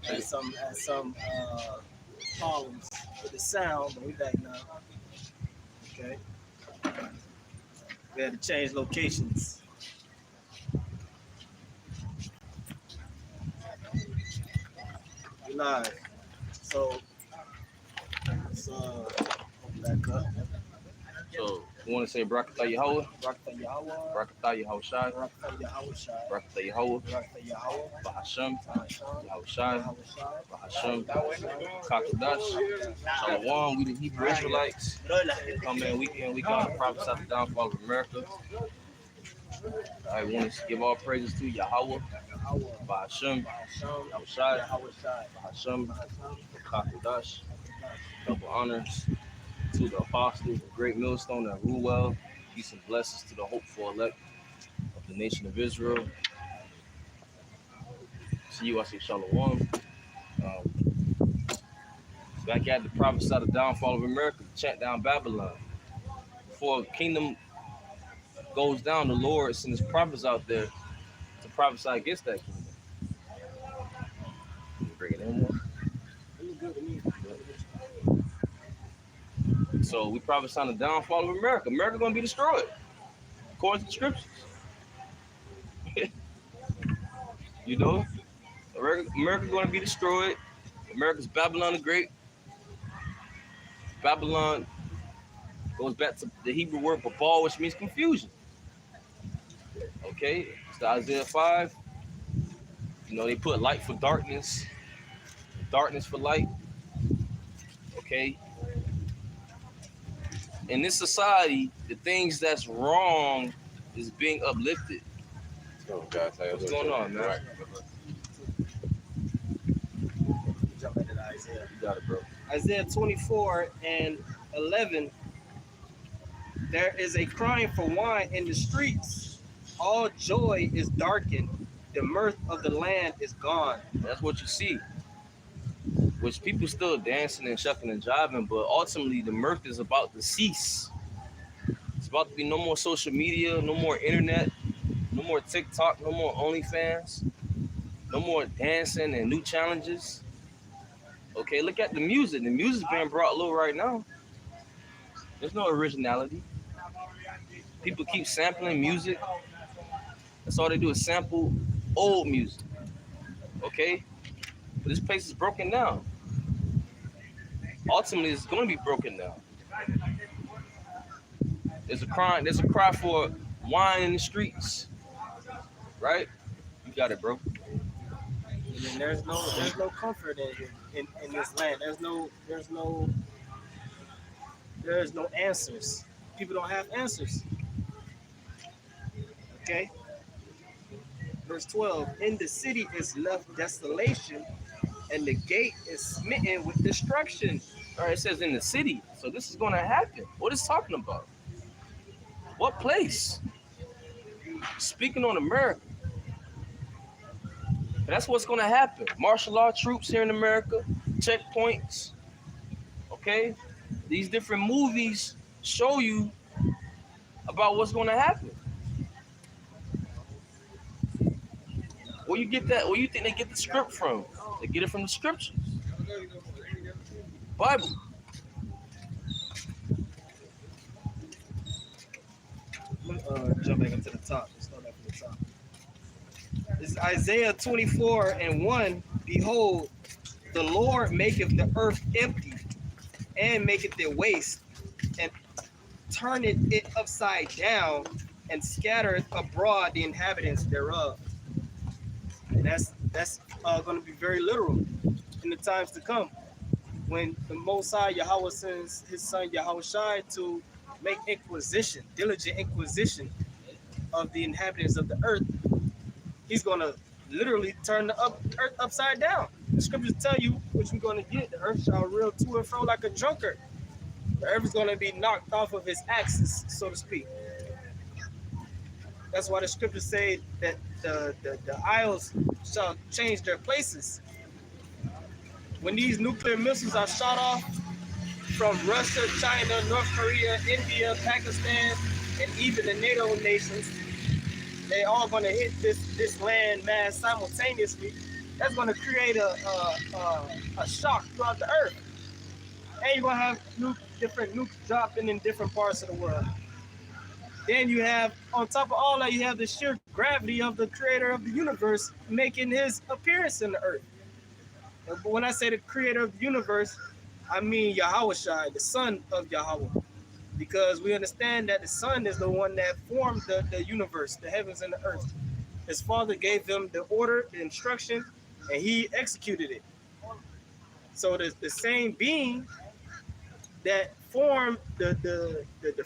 Had some problems with the sound, but we back now. Okay, we had to change locations. We live. So let's open back up. So you want to say Barakatah Yahweh, Rakta Yahweh, Barakatah Yahweh Shai, Rakta Yahweh Shai, Barakatah Yahweh, Rakta Yahweh, Bahasham, Bahasham, Yahweh Shai, Yahweh Shai, Bahasham, Bahasham, Kakadash, Shalom. We the Hebrew Israelites. Come in week in, week out to prophesy the downfall of America. I want to give all praises to Yahweh, Yahweh, Bahasham, Bahasham, Yahweh Shai, Yahweh Shai, Bahasham, Bahasham, Kakadash. Bahasham. Double honors to the apostles, the great millstone that rule well. Peace and blessings to the hopeful elect of the nation of Israel. See you, I say Shalom. Back at the prophesy the downfall of America, chant down Babylon. Before the kingdom goes down, the Lord sends prophets out there to prophesy against that kingdom. Bring it in more. So we prophesy the downfall of America. America gonna be destroyed, according to the scriptures. You know, America gonna be destroyed. America's Babylon the Great. Babylon goes back to the Hebrew word babal, which means confusion. Okay, it's the Isaiah 5. You know, they put light for darkness, darkness for light. Okay. In this society, the things that's wrong is being uplifted. What's going on, man? Right. Jump into Isaiah. You got it, bro. Isaiah 24:11. There is a crying for wine in the streets. All joy is darkened. The mirth of the land is gone. That's what you see. Which people still dancing and shucking and jiving, but ultimately the mirth is about to cease. It's about to be no more social media, no more internet, no more TikTok, no more OnlyFans, no more dancing and new challenges. Okay, look at the music. The music's being brought low right now. There's no originality. People keep sampling music. That's all they do is sample old music. Okay? But this place is broken down. Ultimately, it's going to be broken down. There's a cry for wine in the streets. Right? You got it, bro. And there's no comfort in this land. There's no answers. People don't have answers. Okay? Verse 12, in the city is left desolation, and the gate is smitten with destruction. All right, it says in the city. So this is going to happen. What is talking about? What place? Speaking on America. That's what's going to happen. Martial law troops here in America, checkpoints. Okay? These different movies show you about what's going to happen. Where you get that? Where you think they get the script from? They get it from the scriptures. Bible. Jump back up to the top. Let's start back from the top. This is Isaiah 24:1. Behold, the Lord maketh the earth empty, and maketh it waste, and turneth it upside down, and scattereth abroad the inhabitants thereof. And that's going to be very literal in the times to come, when the Most High Yahweh sends His Son Yahweh Shai to make inquisition, diligent inquisition of the inhabitants of the earth. He's going to literally turn the earth upside down. The scriptures tell you what you're going to get. The earth shall reel to and fro like a drunkard. The earth is going to be knocked off of its axis, so to speak. That's why the scriptures say that the isles shall change their places. When these nuclear missiles are shot off from Russia, China, North Korea, India, Pakistan, and even the NATO nations, they all going to hit this land mass simultaneously. That's going to create a shock throughout the earth. And you're going to have different nukes dropping in different parts of the world. Then you have, on top of all that, you have the sheer gravity of the creator of the universe making his appearance in the earth. And when I say the creator of the universe, I mean Yahweh Shai, the son of Yahweh. Because we understand that the son is the one that formed the universe, the heavens and the earth. His father gave him the order, the instruction, and he executed it. So the same being that formed the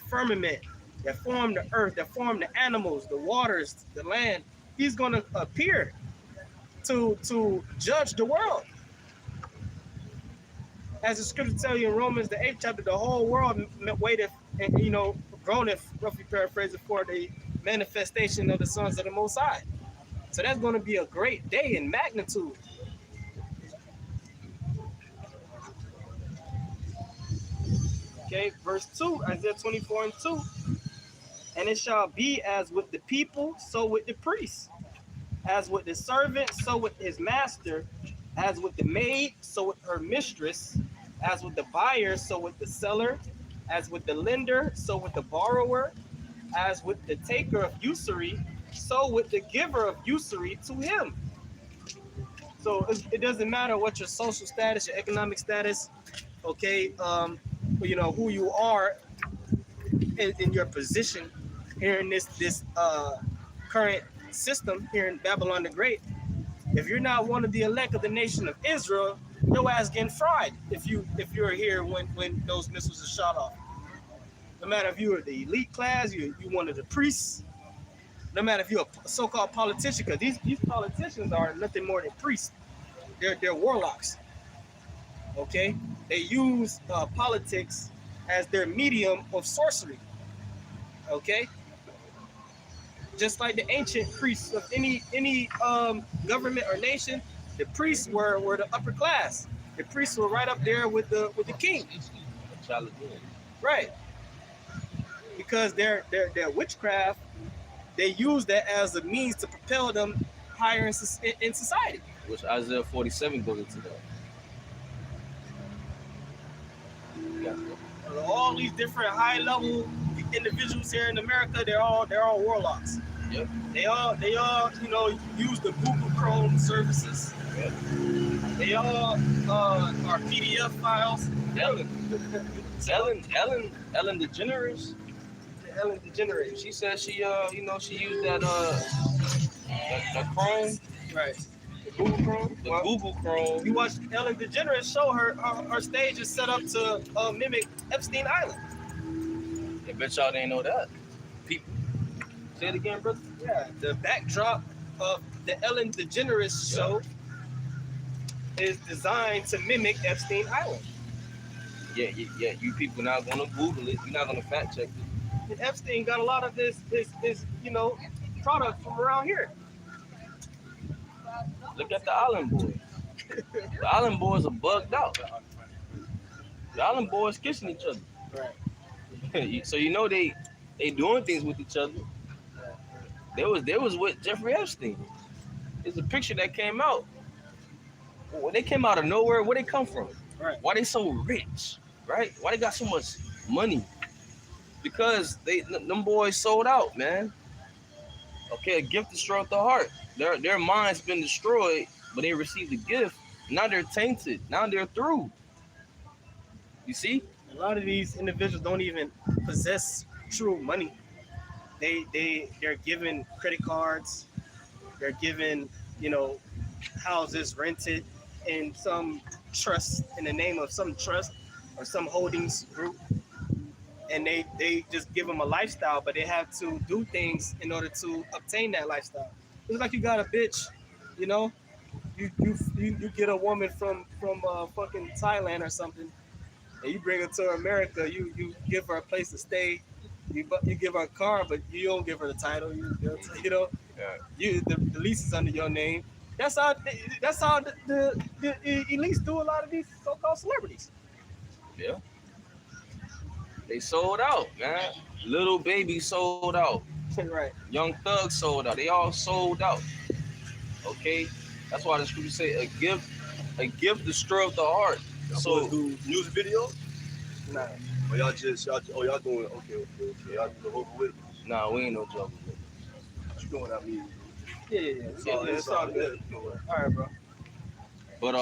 firmament, that formed the earth, that formed the animals, the waters, the land, he's going to appear to judge the world. As the scripture tells you in Romans, the 8th chapter, the whole world waited and, groaneth, roughly paraphrased, for the manifestation of the sons of the Most High. So that's going to be a great day in magnitude. Okay, verse 2, Isaiah 24 and 2. And it shall be as with the people, so with the priest. As with the servant, so with his master. As with the maid, so with her mistress. As with the buyer, so with the seller. As with the lender, so with the borrower. As with the taker of usury, so with the giver of usury to him. So it doesn't matter what your social status, your economic status, okay, who you are in your position here in this current system here in Babylon the Great. If you're not one of the elect of the nation of Israel, your ass getting fried if you're here when those missiles are shot off. No matter if you're the elite class, you one of the priests. No matter if you're a so-called politician, because these politicians are nothing more than priests. They're warlocks. Okay, they use politics as their medium of sorcery. Okay, just like the ancient priests of any government or nation, the priests were the upper class. The priests were right up there with the king. Right. Because their witchcraft, they use that as a means to propel them higher in society. Which Isaiah 47 goes into that. Yeah. All these different high-level individuals here in America, they're all warlocks. Yep. They all use the Google Chrome services. Yep. They all are PDF files. Ellen DeGeneres. Ellen DeGeneres. She said she used that Chrome. Right. The Google Chrome. Google Chrome. You watched Ellen DeGeneres show her stage is set up to mimic Epstein Island. I bet y'all didn't know that. People. Say it again, brother. Yeah. The backdrop of the Ellen DeGeneres show is designed to mimic Epstein Island. Yeah. You people not gonna Google it. You're not gonna fact check it. And Epstein got a lot of this product from around here. Look at the Island Boys. The Island Boys are bugged out. The Island Boys kissing each other. Right. So they doing things with each other. They was with Jeffrey Epstein. There's a picture that came out. Well, they came out of nowhere. Where they come from? Right. Why they so rich? Right? Why they got so much money? Because them boys sold out, man. Okay, a gift destroyed the heart. Their mind's been destroyed, but they received a gift. Now they're tainted. Now they're through. You see? A lot of these individuals don't even possess true money. They're given credit cards. They're given, houses rented in some trust, in the name of some trust or some holdings group. And they just give them a lifestyle, but they have to do things in order to obtain that lifestyle. It's like you got a bitch, you get a woman from fucking Thailand or something, and you bring her to America. You give her a place to stay. You give her a car, but you don't give her the title. The lease is under your name. That's how the elites do a lot of these so-called celebrities. Yeah. They sold out, man. Little Baby sold out. Right. Young Thug sold out. They all sold out. Okay? That's why the scripture say a gift destroyeth the heart. Y'all So boys do music videos? Nah. Or y'all just y'all doing okay. Y'all doing over with. nah, we ain't no joke. What you know what I mean? Yeah. It's all good. All right, bro. But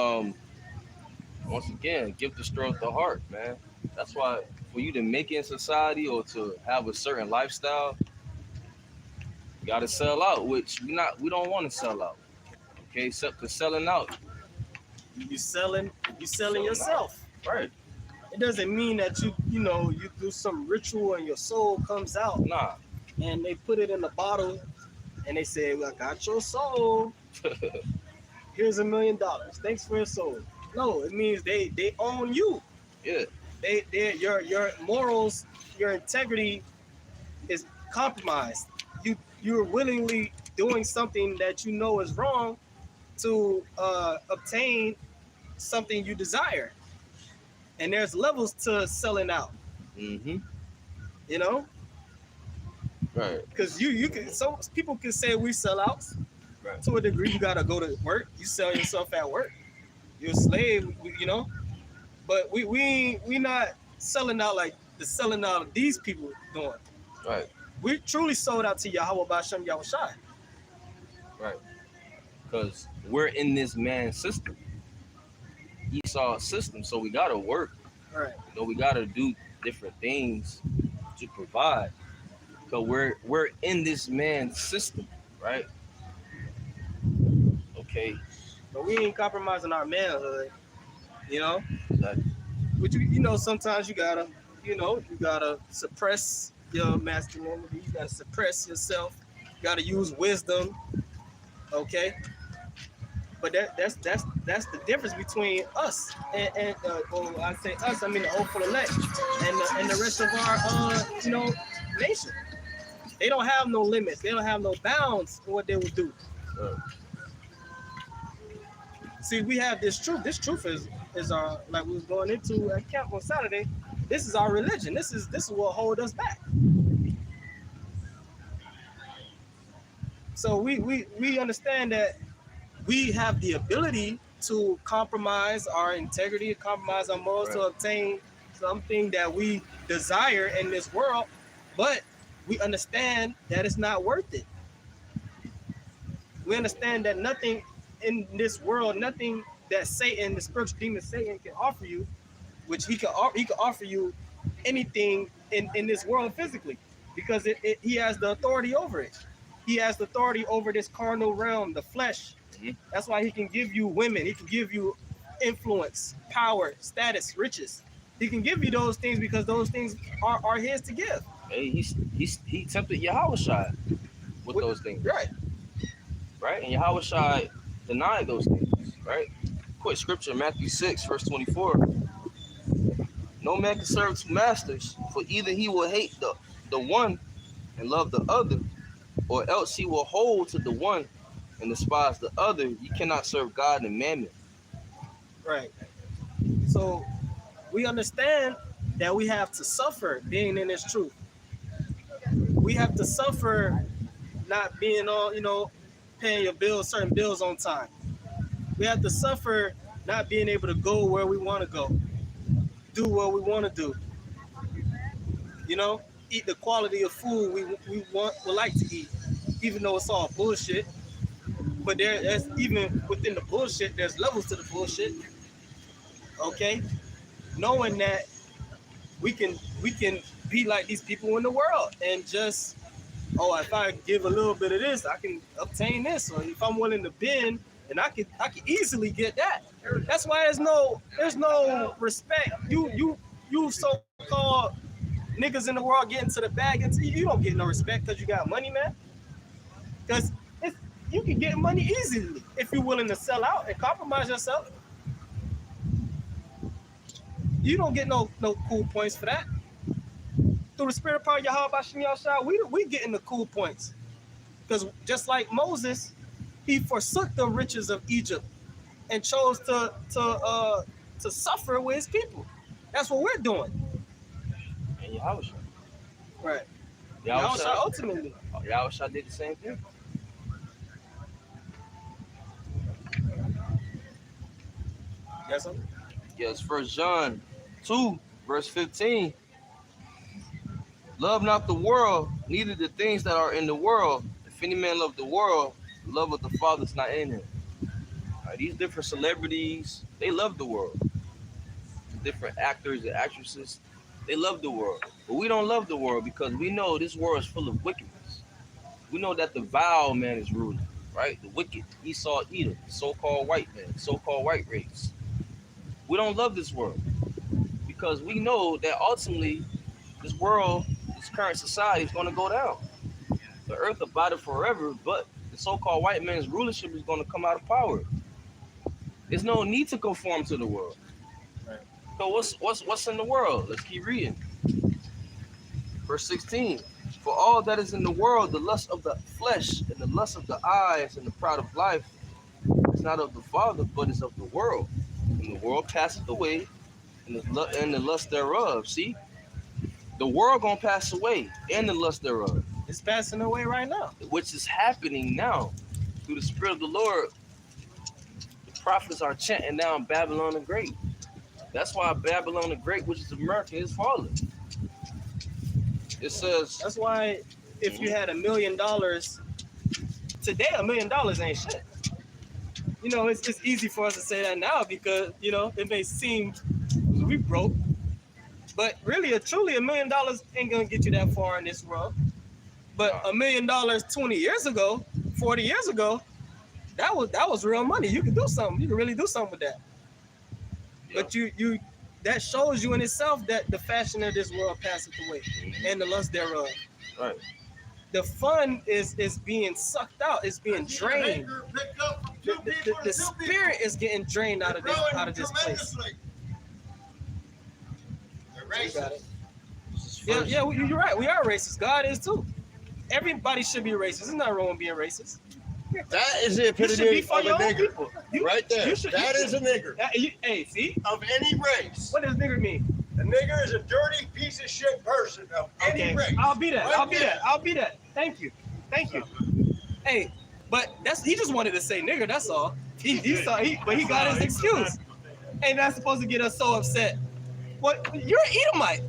once again, gift destroyeth the heart, man. That's why for you to make it in society or to have a certain lifestyle, you gotta sell out, which we don't want to sell out. Okay, except for selling out. You selling Selling yourself. Right. It doesn't mean that you do some ritual and your soul comes out Nah. and they put it in the bottle and they say, well, I got your soul. Here's $1 million. Thanks for your soul. No, it means they own you. Yeah. Your morals, your integrity is compromised. You're willingly doing something that you know is wrong to obtain something you desire. And there's levels to selling out, Mm-hmm. you know, Right. because you can. Some people can say we sell out. Right. To a degree. You gotta go to work. You sell yourself at work. You're a slave, you know. But we not selling out like the selling out of these people doing. Right. We truly sold out to Yahweh Bashem Yahushai. Right. Because we're in this man's system. Esau's system. So we gotta work. Right. You know, we gotta do different things to provide. Cause we're in this man's system, right? Okay. But we ain't compromising our manhood, you know. Exactly. But sometimes you gotta suppress your masculinity. You gotta suppress yourself. You gotta use wisdom. Okay. But that's the difference between us and well, I say us, I mean the hopeful elect and the rest of our nation. They don't have no limits. They don't have no bounds in what they will do. See, we have this truth. This truth is our, like we was going into at camp on Saturday. This is our religion. This is what hold us back. So we understand that we have the ability to compromise our integrity, compromise our morals, to obtain something that we desire in this world, but we understand that it's not worth it. We understand that nothing in this world, nothing that Satan, the spiritual demon Satan, can offer you, which he can offer you anything in this world physically, because he has the authority over it. He has the authority over this carnal realm, the flesh. Mm-hmm. That's why he can give you women. He can give you influence, power, status, riches. He can give you those things because those things are his to give. Hey, he tempted Yahushua with those things. Right. Right? And Yahushua denied those things. Right? Quick scripture, Matthew 6, verse 24. No man can serve two masters, for either he will hate the one and love the other, or else he will hold to the one and despise the other. You cannot serve God and mammon. Right. So we understand that we have to suffer being in this truth. We have to suffer not being on, paying your bills, certain bills on time. We have to suffer not being able to go where we want to go, do what we want to do. Eat the quality of food we would like to eat, even though it's all bullshit. But there's even within the bullshit, there's levels to the bullshit. Okay, knowing that we can be like these people in the world and just, if I give a little bit of this, I can obtain this, or if I'm willing to bend, and I can easily get that. That's why there's no respect. You so-called niggas in the world getting to the bag, and you don't get no respect because you got money, man. Because you can get money easily if you're willing to sell out and compromise yourself. You don't get no cool points for that. Through the spirit power of Yahweh Bashem Yahushua, we getting the cool points. Because just like Moses, he forsook the riches of Egypt and chose to suffer with his people. That's what we're doing. And Yahushua. Right. Yahushua ultimately. Yahushua did the same thing. Yes, sir. Yes, 1 John 2, verse 15. Love not the world, neither the things that are in the world. If any man love the world, the love of the Father is not in him. All right, these different celebrities, they love the world. The different actors and actresses, they love the world. But we don't love the world because we know this world is full of wickedness. We know that the vile man is ruling, right? The wicked, Esau, Edom, the so-called white man, the so-called white race. We don't love this world because we know that ultimately this world, this current society is going to go down. The earth abideth forever, but the so-called white man's rulership is going to come out of power. There's no need to conform to the world. Right. So what's in the world? Let's keep reading. Verse 16. For all that is in the world, the lust of the flesh and the lust of the eyes and the pride of life is not of the Father, but is of the world. And the world passeth away, and the lust thereof. See, the world gonna pass away, and the lust thereof, It's passing away right now. which is happening now through the Spirit of the Lord. The prophets are chanting down Babylon the Great. That's why Babylon the Great, which is America, is falling. It says, That's why if you had $1 million today, $1 million ain't shit. You know, it's easy for us to say that now because, you know, it may seem we broke. But really, truly, $1 million ain't gonna get you that far in this world. But $1 million 20 years ago, 40 years ago, that was real money. You could do something. You could really do something with that. yeah. But you that shows you in itself that the fashion of this world passeth away and the lust thereof. Right. The fun is being sucked out. It's being drained. The spirit is getting drained out of this place. You got it. Yeah, you're right. We are racist. God is too. Everybody should be racist. There's nothing wrong with being racist. That is the You should epitome be of for a your own nigger. people. Right there. That is a nigger. Hey, see? Of any race. What does nigger mean? A nigger is a dirty piece of shit person of any race. I'll be that. Right I'll be there. that. I'll be that. Thank you. Hey, but he just wanted to say nigger. That's all. But he got his excuse. Ain't that supposed to get us so upset? What? You're an Edomite.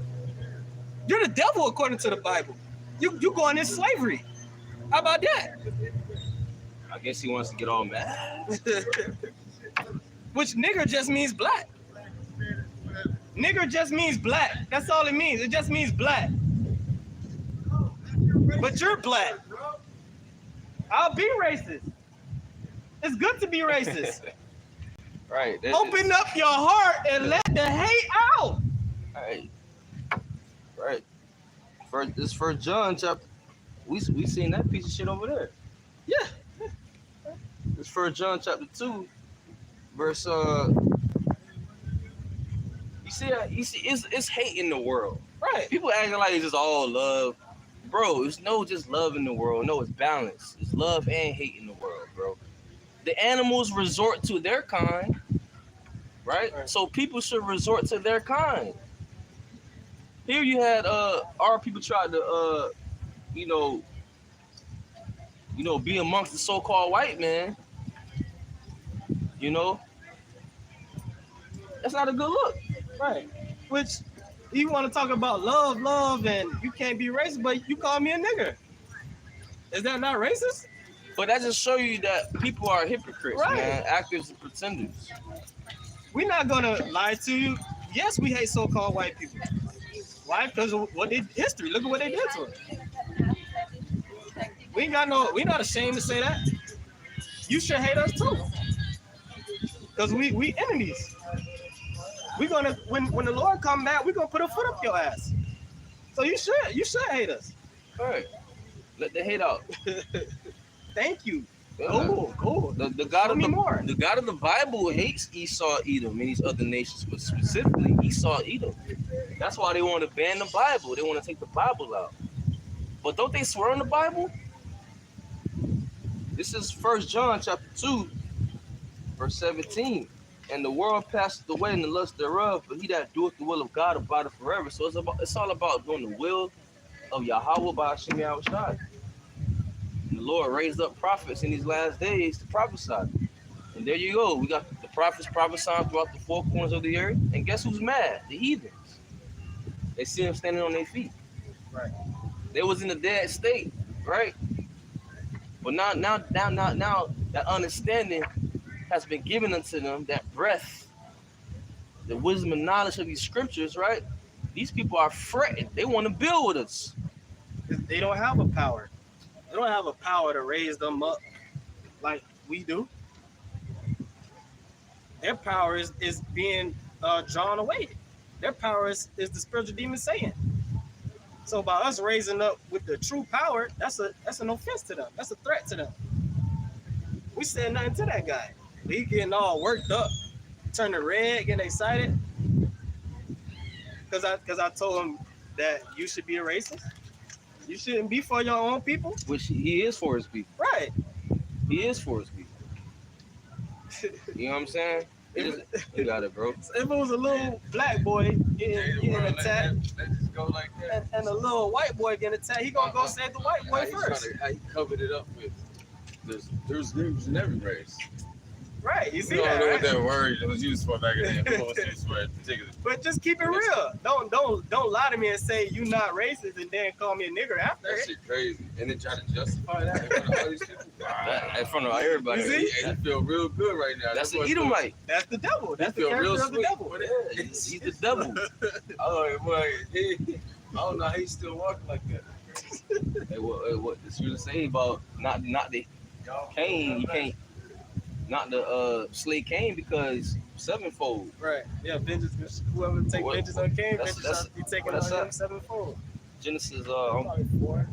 You're the devil according to the Bible. You going in slavery. How about that? I guess he wants to get all mad. Which nigger just means black. Nigger just means black. That's all it means. It just means black. But you're black. I'll be racist. It's good to be racist. Right. Open up your heart and let the hate out. Right. Right. This 1 John chapter. We seen that piece of shit over there. Yeah. This 1 John chapter 2, verse you see it's hate in the world. Right. People acting like it's just all love. Bro, it's no just love in the world. No, it's balance. It's love and hate in the world, bro. The animals resort to their kind, right? So people should resort to their kind. Here you had our people tried to be amongst the so-called white man. You know, that's not a good look. Right. Which you want to talk about love, and you can't be racist, but you call me a nigger. Is that not racist? But that just show you that people are hypocrites, Right. man, actors and pretenders. We're not gonna lie to you. Yes, we hate so-called white people. Why? Because of what they history. Look at what they did to us. We're not ashamed to say that. You should hate us too. Because we enemies. We're gonna when the Lord come back, we're gonna put a foot up your ass. So you should hate us. All right. Let the hate out. Thank you. Yeah. Cool. The God of the God of the Bible hates Esau, Edom, and these other nations, but specifically Esau, Edom. That's why they want to ban the Bible. They want to take the Bible out. But don't they swear on the Bible? This is 1 John chapter 2, verse 17. And the world passeth away and the lust thereof, but he that doeth the will of God abideth forever. So it's all about doing the will of Yahweh by Hashem Yahushua. And the Lord raised up prophets in these last days to prophesy. And there you go. We got the prophets prophesying throughout the four corners of the earth. And guess who's mad? The heathens. They see them standing on their feet. Right. They was in a dead state, right? But now that understanding has been given unto them, that breath, the wisdom and knowledge of these scriptures, right? These people are fretting. They want to build with us. They don't have a power. They don't have a power to raise them up like we do. Their power is being drawn away. Their power is the spiritual demon Satan. So by us raising up with the true power, that's an offense to them. That's a threat to them. We said nothing to that guy. He getting all worked up, turning red, getting excited. Because I told him that you should be a racist. You shouldn't be for your own people. Which he is for his people. Right. He is for his people. You know what I'm saying? You got it, bro. If it was a little black boy getting attacked, Let just go like that. and a little white boy getting attacked, he gonna go save the white boy first. How he covered it up with. There's groups in every race. Right, you see We don't that, know right? what that word was used for back in the day. Who was used for it particularly? But just keep it real. Don't lie to me and say you not racist and then call me a nigger after That it. shit crazy. And then try to justify that in front of all these people. In front of everybody. You see? And you feel real good right now. That's That the boy Edomite. That's the devil. That's the feel character real of the sweet. devil. He's the devil. Oh, boy. I don't know how he's still walking like that. Hey, what this you say about not the Cain? You can't not the slay Cain because sevenfold. Right. Yeah, vengeance. Whoever take What- vengeance on Cain, that's- vengeance shall be taken that's on him up. sevenfold. Genesis Probably four.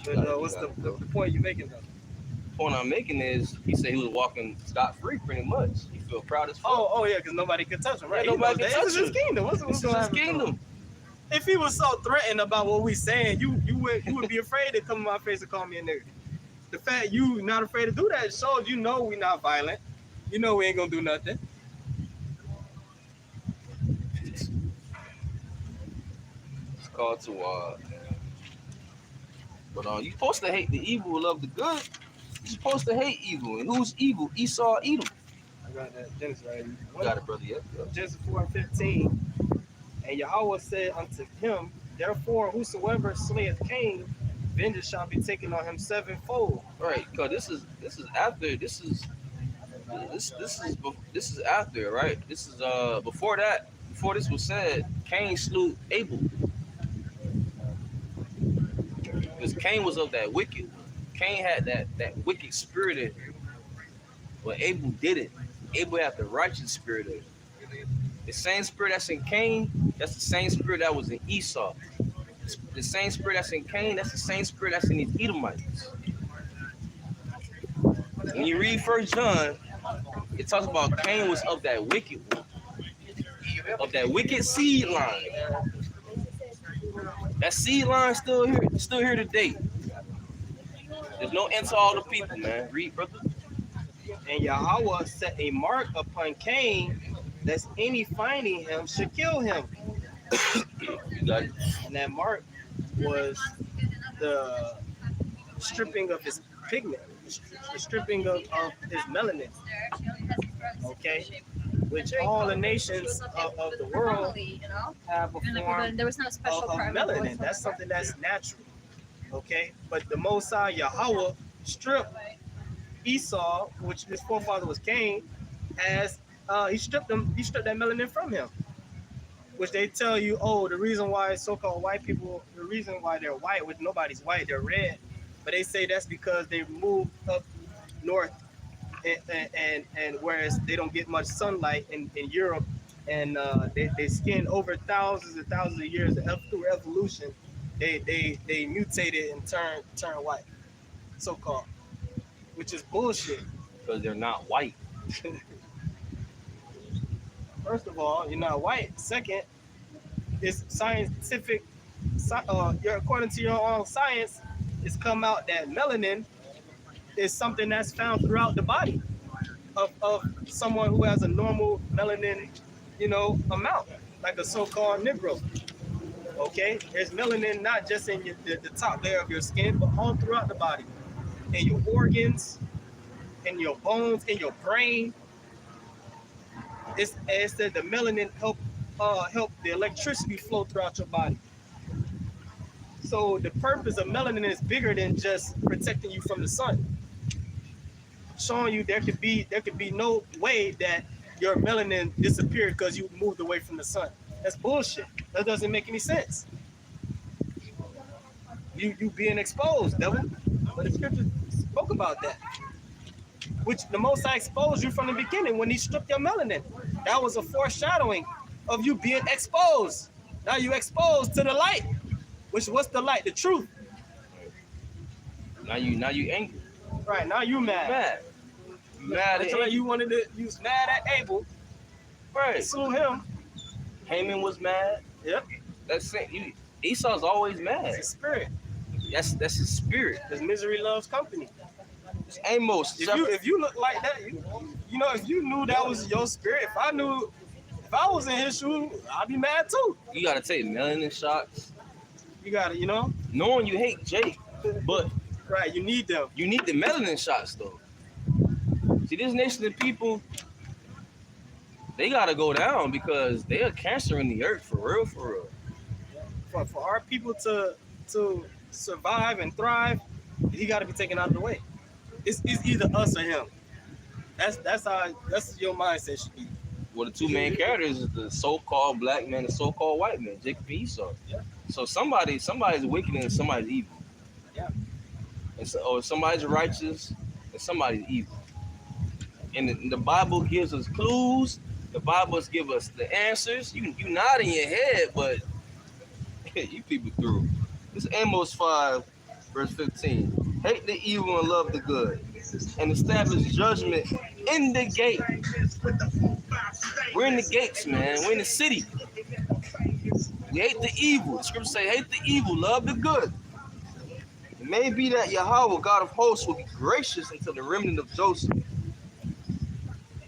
But what's the point you making though? point I'm making is he said he was walking scot free pretty much. He feel proud as fuck. Oh yeah, because nobody could touch him, right? Yeah, nobody He knows can that. This touch is his kingdom. What's this is gonna his happen to him? kingdom. If he was so threatened about what we saying, you would be afraid to come in my face and call me a nigga. The fact you not afraid to do that shows you know we not violent. You know we ain't gonna do nothing. It's called to but you supposed to hate the evil and love the good. You're supposed to hate evil. And who's evil? Esau, Edom. I got that Genesis right. You got it, brother. Yeah. Genesis 4:15. And Yahweh said unto him, therefore whosoever slayeth Cain, vengeance shall be taken on him sevenfold. Right, because this is after this is after, right? This is before this was said, Cain slew Abel. Because Cain was of that wicked. Cain had that wicked spirit in him. But Abel didn't. Abel had the righteous spirit in him. The same spirit that's in Cain, that's the same spirit that was in Esau. The same spirit that's in Cain, that's the same spirit that's in these Edomites. When you read 1 John, it talks about Cain was of that wicked one, of that wicked seed line. That seed line still here today. There's no end to all the people, man. Read, brother. And Yahweh set a mark upon Cain, lest any finding him should kill him. You got it. And that mark was the stripping of his pigment, the stripping of his melanin. Okay? Which all the nations of the world have a form There was no special of melanin. That's something that's natural. Okay? But the Most High Yahweh stripped Esau, which his forefather was Cain, as he stripped that melanin from him. Which they tell you, oh, the reason why so-called white people, the reason why they're white, which nobody's white, they're red. But they say that's because they moved up north, and whereas they don't get much sunlight in Europe, and they skin over thousands and thousands of years through evolution, they mutated and turn white, so-called, which is bullshit. Because they're not white. First of all, you're not white. Second, it's scientific. According to your own science, it's come out that melanin is something that's found throughout the body of someone who has a normal melanin, amount, like a so-called Negro. Okay, there's melanin not just in the top layer of your skin, but all throughout the body, in your organs, in your bones, in your brain. It said the melanin help the electricity flow throughout your body. So the purpose of melanin is bigger than just protecting you from the sun. Showing you there could be no way that your melanin disappeared because you moved away from the sun. That's bullshit. That doesn't make any sense. You being exposed, devil. But the scripture spoke about that. Which the Most High exposed you from the beginning when he stripped your melanin. That was a foreshadowing of you being exposed. Now you exposed to the light. What's the light? The truth. Now you angry. Right, now you mad. Mad at Like you was mad at Abel. Right. Sue him. Haman was mad. Yep. That's it. Esau's always mad. It's his spirit. That's his spirit. Because misery loves company. It's Amos. If you look like that, you know, if you knew that was your spirit, if I was in his shoes, I'd be mad too. You gotta take melanin shots. You gotta, Knowing you hate Jake, but right, you need them. you need the melanin shots though. See, this nation of people, they gotta go down because they are cancer in the earth for real, for real. For our people to survive and thrive, he got to be taken out of the way. It's either us or him. That's your mindset should be. Well, the two main characters is the so-called black man and so-called white man, Jacob and Esau. Yeah. So somebody's wicked and somebody's evil. Yeah. Or somebody's righteous and somebody's evil. And the Bible gives us clues. The Bible gives us the answers. You nod in your head, but you people through. This is Amos 5, verse 15. Hate the evil and love the good, and establish judgment in the gate. We're in the gates, man. We're in the city. We hate the evil. The scripture say, hate the evil, love the good. It may be that Yahweh, God of hosts, will be gracious unto the remnant of Joseph.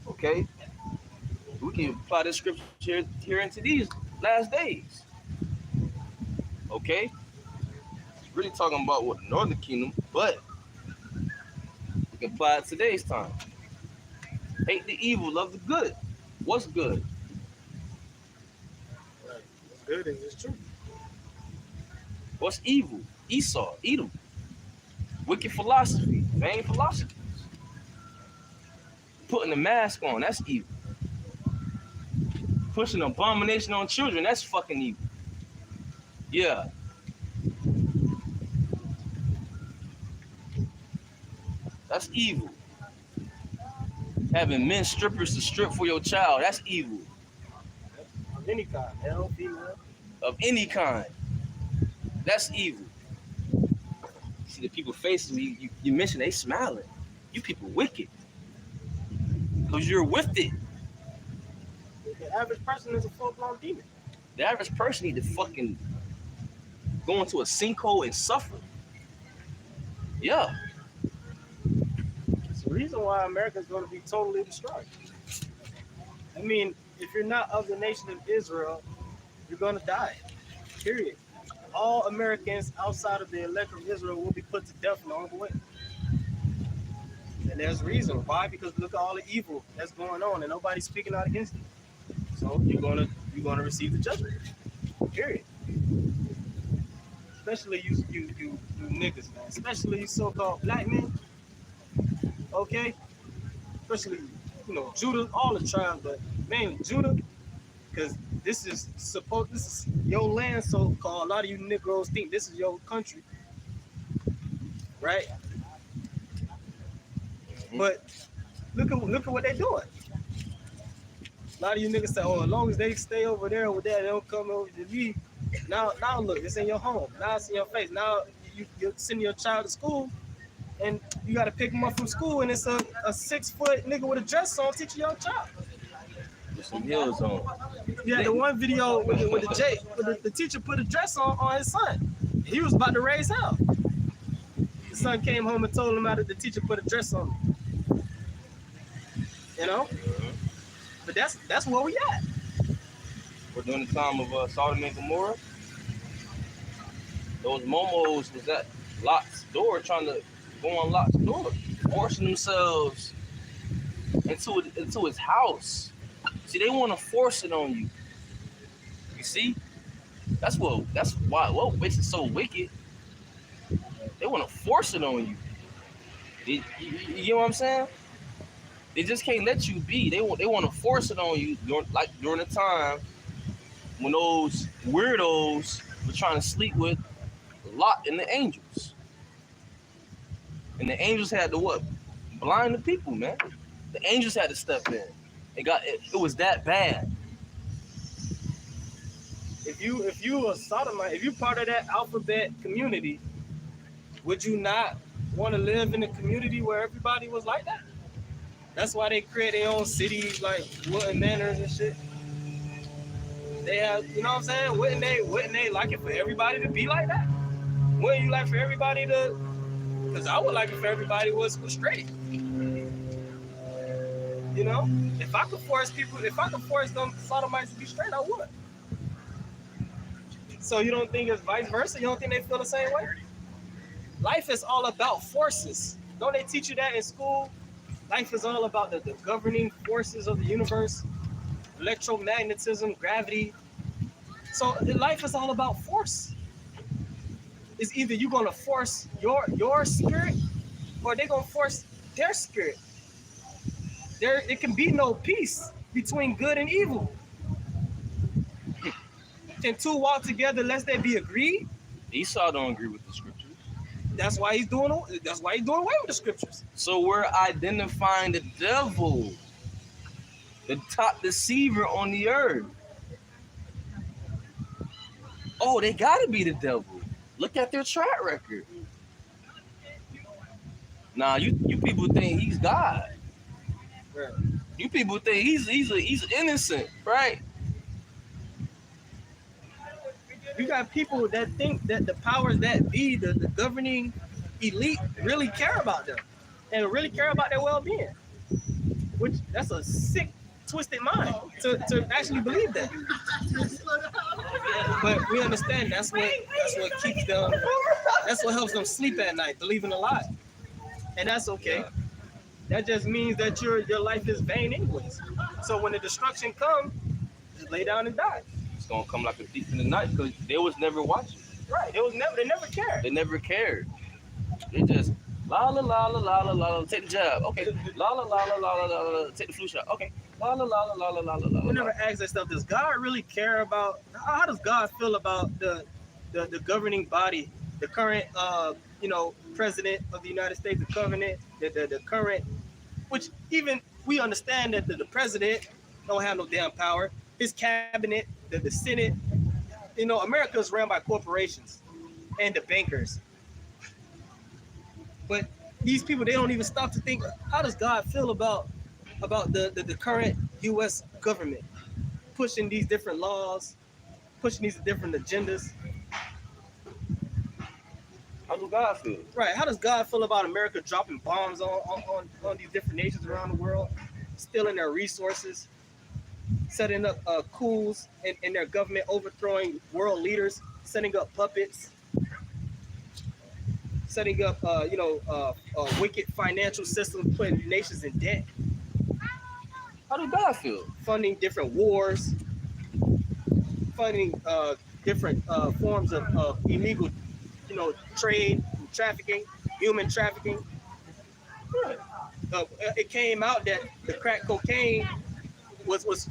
Okay? We can apply this scripture here into these last days. Okay? It's really talking about what the northern kingdom, but we can apply it today's time. Hate the evil, love the good. What's good? Right. It's good and it's true. What's evil? Esau, Edom. Wicked philosophy, vain philosophies. Putting a mask on, that's evil. Pushing abomination on children, that's fucking evil. Yeah. That's evil. Having men strippers to strip for your child, that's evil. Of any kind, male, female. Of any kind. That's evil. See the people faces you mentioned, they smiling. You people wicked. Because you're with it. The average person is a full-blown demon. The average person need to fucking go into a sinkhole and suffer. Yeah. It's the reason why America is going to be totally destroyed. I mean, if you're not of the nation of Israel, you're going to die. Period. All Americans outside of the elect of Israel will be put to death along the way. And there's a reason. Why? Because look at all the evil that's going on and nobody's speaking out against it. So you're gonna receive the judgment. Period. Especially you niggas, man. Especially you so-called black men. Okay? Especially, Judah, all the tribes, but mainly Judah, because this is your land, so-called. A lot of you Negroes think this is your country. Right? But look at what they're doing. A lot of you niggas say, oh, as long as they stay over there, they don't come over to me. Now look, it's in your home. Now it's in your face. Now you're sending your child to school, and you got to pick them up from school, and it's a 6-foot nigga with a dress on teaching your child. With some heels on. Yeah, the one video with the teacher put a dress on his son. He was about to raise hell. The son came home and told him that the teacher put a dress on him. But that's where we at. We're during the time of Sodom and Gomorrah. Those momos was at Lot's door trying to go on Lot's door. forcing themselves into his house. See, they want to force it on you. You see, that's what makes it so wicked. They want to force it on you. You know what I'm saying? They just can't let you be. They want to force it on you during the time when those weirdos were trying to sleep with Lot and the angels. And the angels had to what? Blind the people, man. The angels had to step in. It was that bad. If you a sodomite, if you part of that alphabet community, would you not want to live in a community where everybody was like that? That's why they create their own cities like Wood Manors and shit. They have, you know what I'm saying? Wouldn't they like it for everybody to be like that? Wouldn't you like for everybody to? Because I would like it for everybody was straight. You know, if I could force them sodomites to be straight, I would. So you don't think it's vice versa? You don't think they feel the same way? Life is all about forces. Don't they teach you that in school? Life is all about the governing forces of the universe, electromagnetism, gravity. So life is all about force. It's either you're gonna force your spirit, or they're gonna force their spirit. It can be no peace between good and evil. Can two walk together lest they be agreed? Esau don't agree with the scriptures. That's why he's doing away with the scriptures. So we're identifying the devil, the top deceiver on the earth. Oh, they gotta be the devil. Look at their track record. Nah, you people think he's God. Right. You people think he's innocent, right? You got people that think that the powers that be, the governing elite, really care about them and really care about their well-being. Which that's a sick, twisted mind to actually believe that. But we understand that's what keeps them. That's what helps them sleep at night, believing a lie, and that's okay. Yeah. That just means that your life is vain anyways. So when the destruction comes, just lay down and die. It's gonna come like a thief in the night because they was never watching. Right? They never cared. They never cared. They just la la la la la la la take the jab. Okay. La la la la la la la take the flu shot. Okay. La la la la la la la la. We never ask that stuff. Does God really care about? How does God feel about the governing body, the current president of the United States, the current, which even we understand that the president don't have no damn power. His cabinet, the Senate, America is run by corporations and the bankers. But these people, they don't even stop to think, how does God feel about the current U.S. government pushing these different laws, pushing these different agendas? How do God feel? Right. How does God feel about America dropping bombs on these different nations around the world, stealing their resources, setting up coups in their government, overthrowing world leaders, setting up puppets, setting up wicked financial systems, putting nations in debt? How do God feel? Funding different wars, funding different forms of illegal, trade, trafficking, human trafficking. It came out that the crack cocaine was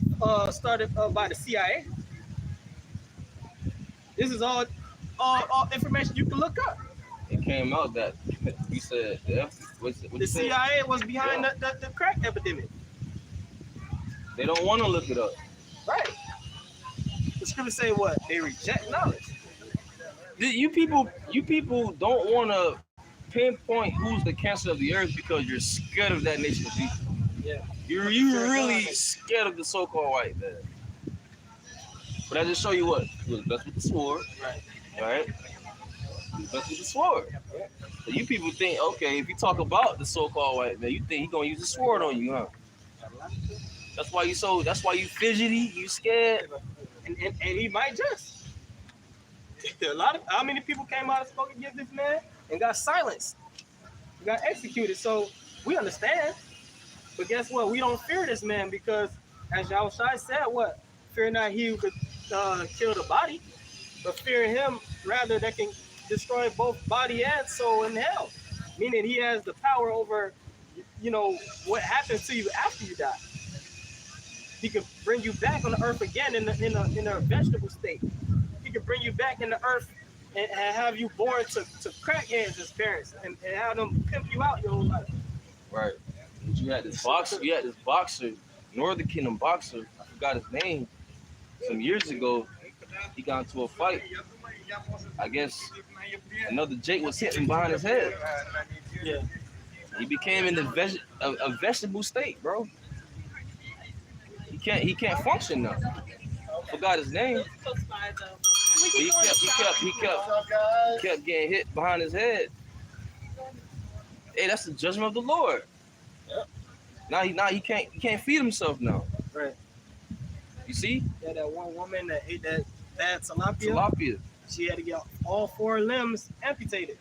started by the CIA. This is all information you can look up. It came out that you said The CIA was behind the crack epidemic. They don't want to look it up. Right. The scriptures say what? They reject knowledge. You people don't want to pinpoint who's the cancer of the earth because you're scared of that nation of people. Yeah. You're really scared of the so-called white man. But I just show you what? He was blessed with the sword. Right? He was blessed with the sword. So you people think, okay, if you talk about the so-called white man, you think he's gonna use a sword on you, huh? That's why you fidgety, you scared. And he might just. How many people came out and spoke against this man and got silenced, got executed? So We understand. But guess what? We don't fear this man because, as Yahushua said, what? Fear not he who could kill the body, but fear him rather that can destroy both body and soul in hell. Meaning he has the power over, what happens to you after you die. He can bring you back on the earth again in a vegetable state. He can bring you back in the earth and have you born to crackheads as parents and have them pimp you out your whole life. Right. You had this boxer, Northern Kingdom boxer, I forgot his name, some years ago. He got into a fight. I guess another Jake was hitting behind his head. Yeah. He became in a vegetable state, bro. He can't function now. Forgot his name. He kept getting hit behind his head. Hey, that's the judgment of the Lord. Yep. Now he can't feed himself now. Right. You see? Yeah, that one woman that ate that bad tilapia. Tilapia. She had to get all 4 limbs amputated.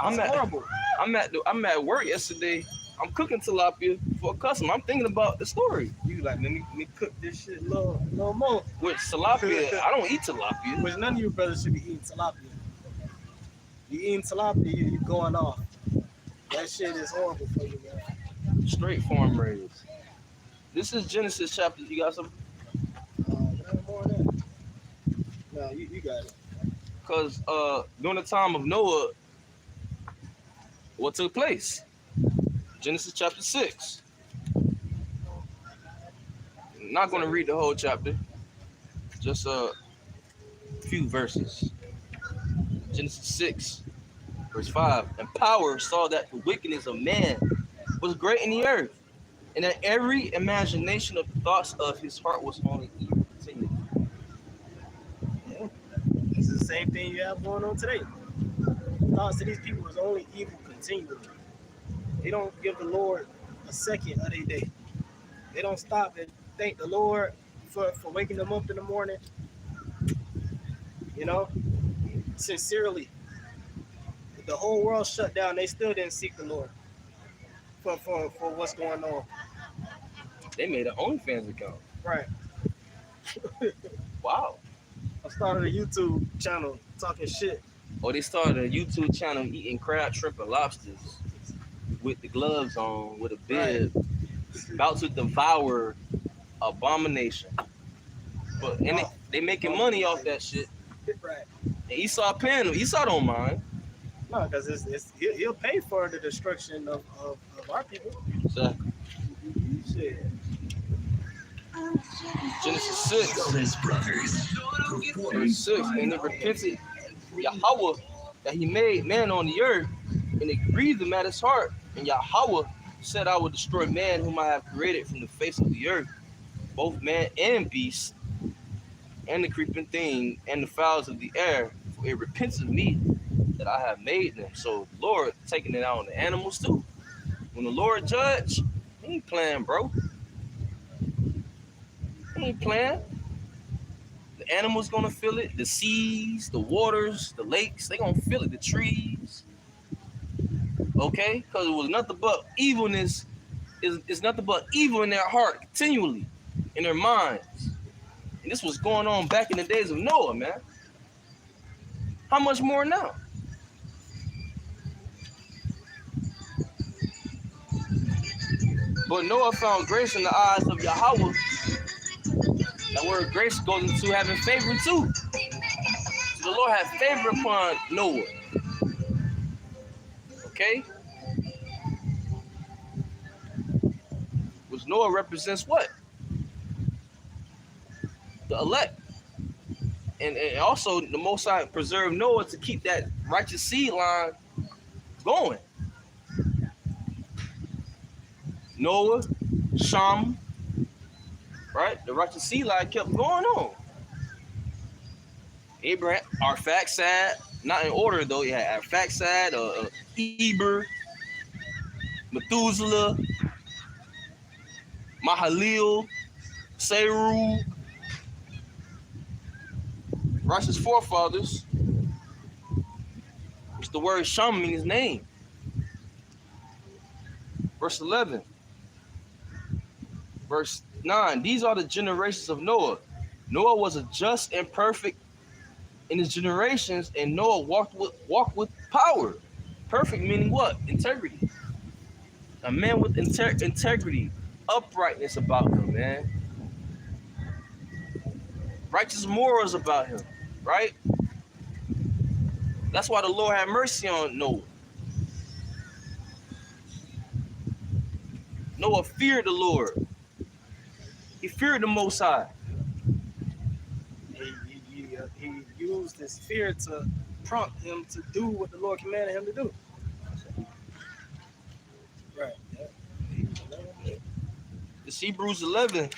I'm horrible. I'm at work yesterday. I'm cooking tilapia for a customer. I'm thinking about the story. You like, let me cook this shit a little more. With tilapia, I don't eat tilapia. Which none of you brothers should be eating tilapia. You eating tilapia, you going off. That shit is horrible for you, man. Straight farm raised. This is Genesis chapter. You got some? More than that. No, you got it. Because during the time of Noah, what took place? Genesis chapter 6. I'm not going to read the whole chapter. Just a few verses. Genesis 6, verse 5. And power saw that the wickedness of man was great in the earth, and that every imagination of the thoughts of his heart was only evil continually. Yeah. This is the same thing you have going on today. The thoughts of these people is only evil continually. They don't give the Lord a second of their day. They don't stop and thank the Lord for waking them up in the morning. Sincerely. The whole world shut down. They still didn't seek the Lord for what's going on. They made an OnlyFans account. Right. Wow. I started a YouTube channel talking shit. Or they started a YouTube channel eating crab, shrimp, and lobsters with the gloves on, with a bib, about to devour abomination. But they making money off that shit. Right. And Esau paying him. Esau don't mind. No, because he'll pay for the destruction of our people. Exactly. Shit. Genesis 6. Verse 6. And it repented Yahweh that he made man on the earth, and it grieved him at his heart. And Yahweh said, I will destroy man whom I have created from the face of the earth, both man and beast, and the creeping thing, and the fowls of the air. For it repents of me that I have made them. So the Lord taking it out on the animals too. When the Lord judge, he ain't playing, bro. He ain't playing. The animals gonna feel it. The seas, the waters, the lakes, they gonna feel it. The trees. Okay? Because it was nothing but evilness. It's nothing but evil in their heart continually, in their minds. And this was going on back in the days of Noah, man. How much more now? But Noah found grace in the eyes of Yahweh. That word grace goes into having favor too. So the Lord had favor upon Noah. Okay? Which Noah represents what? The elect. And also the Most High preserved Noah to keep that righteous seed line going. Noah, Shem, right? The righteous seed line kept going on. Abraham, Arphaxad, not in order though. You had Arphaxad, Eber, Methuselah, Mahalil, Serug, righteous forefathers, which the word Shem means name. Verse 11. Verse 9. These are the generations of Noah. Noah was a just and perfect in his generations, and Noah walked with power. Perfect meaning what? Integrity. A man with integrity, uprightness about him, man. Righteous morals about him, right? That's why the Lord had mercy on Noah. Noah feared the Lord. He feared the Most High. He used his fear to prompt him to do what the Lord commanded him to do. Right. Yeah. This Hebrews 11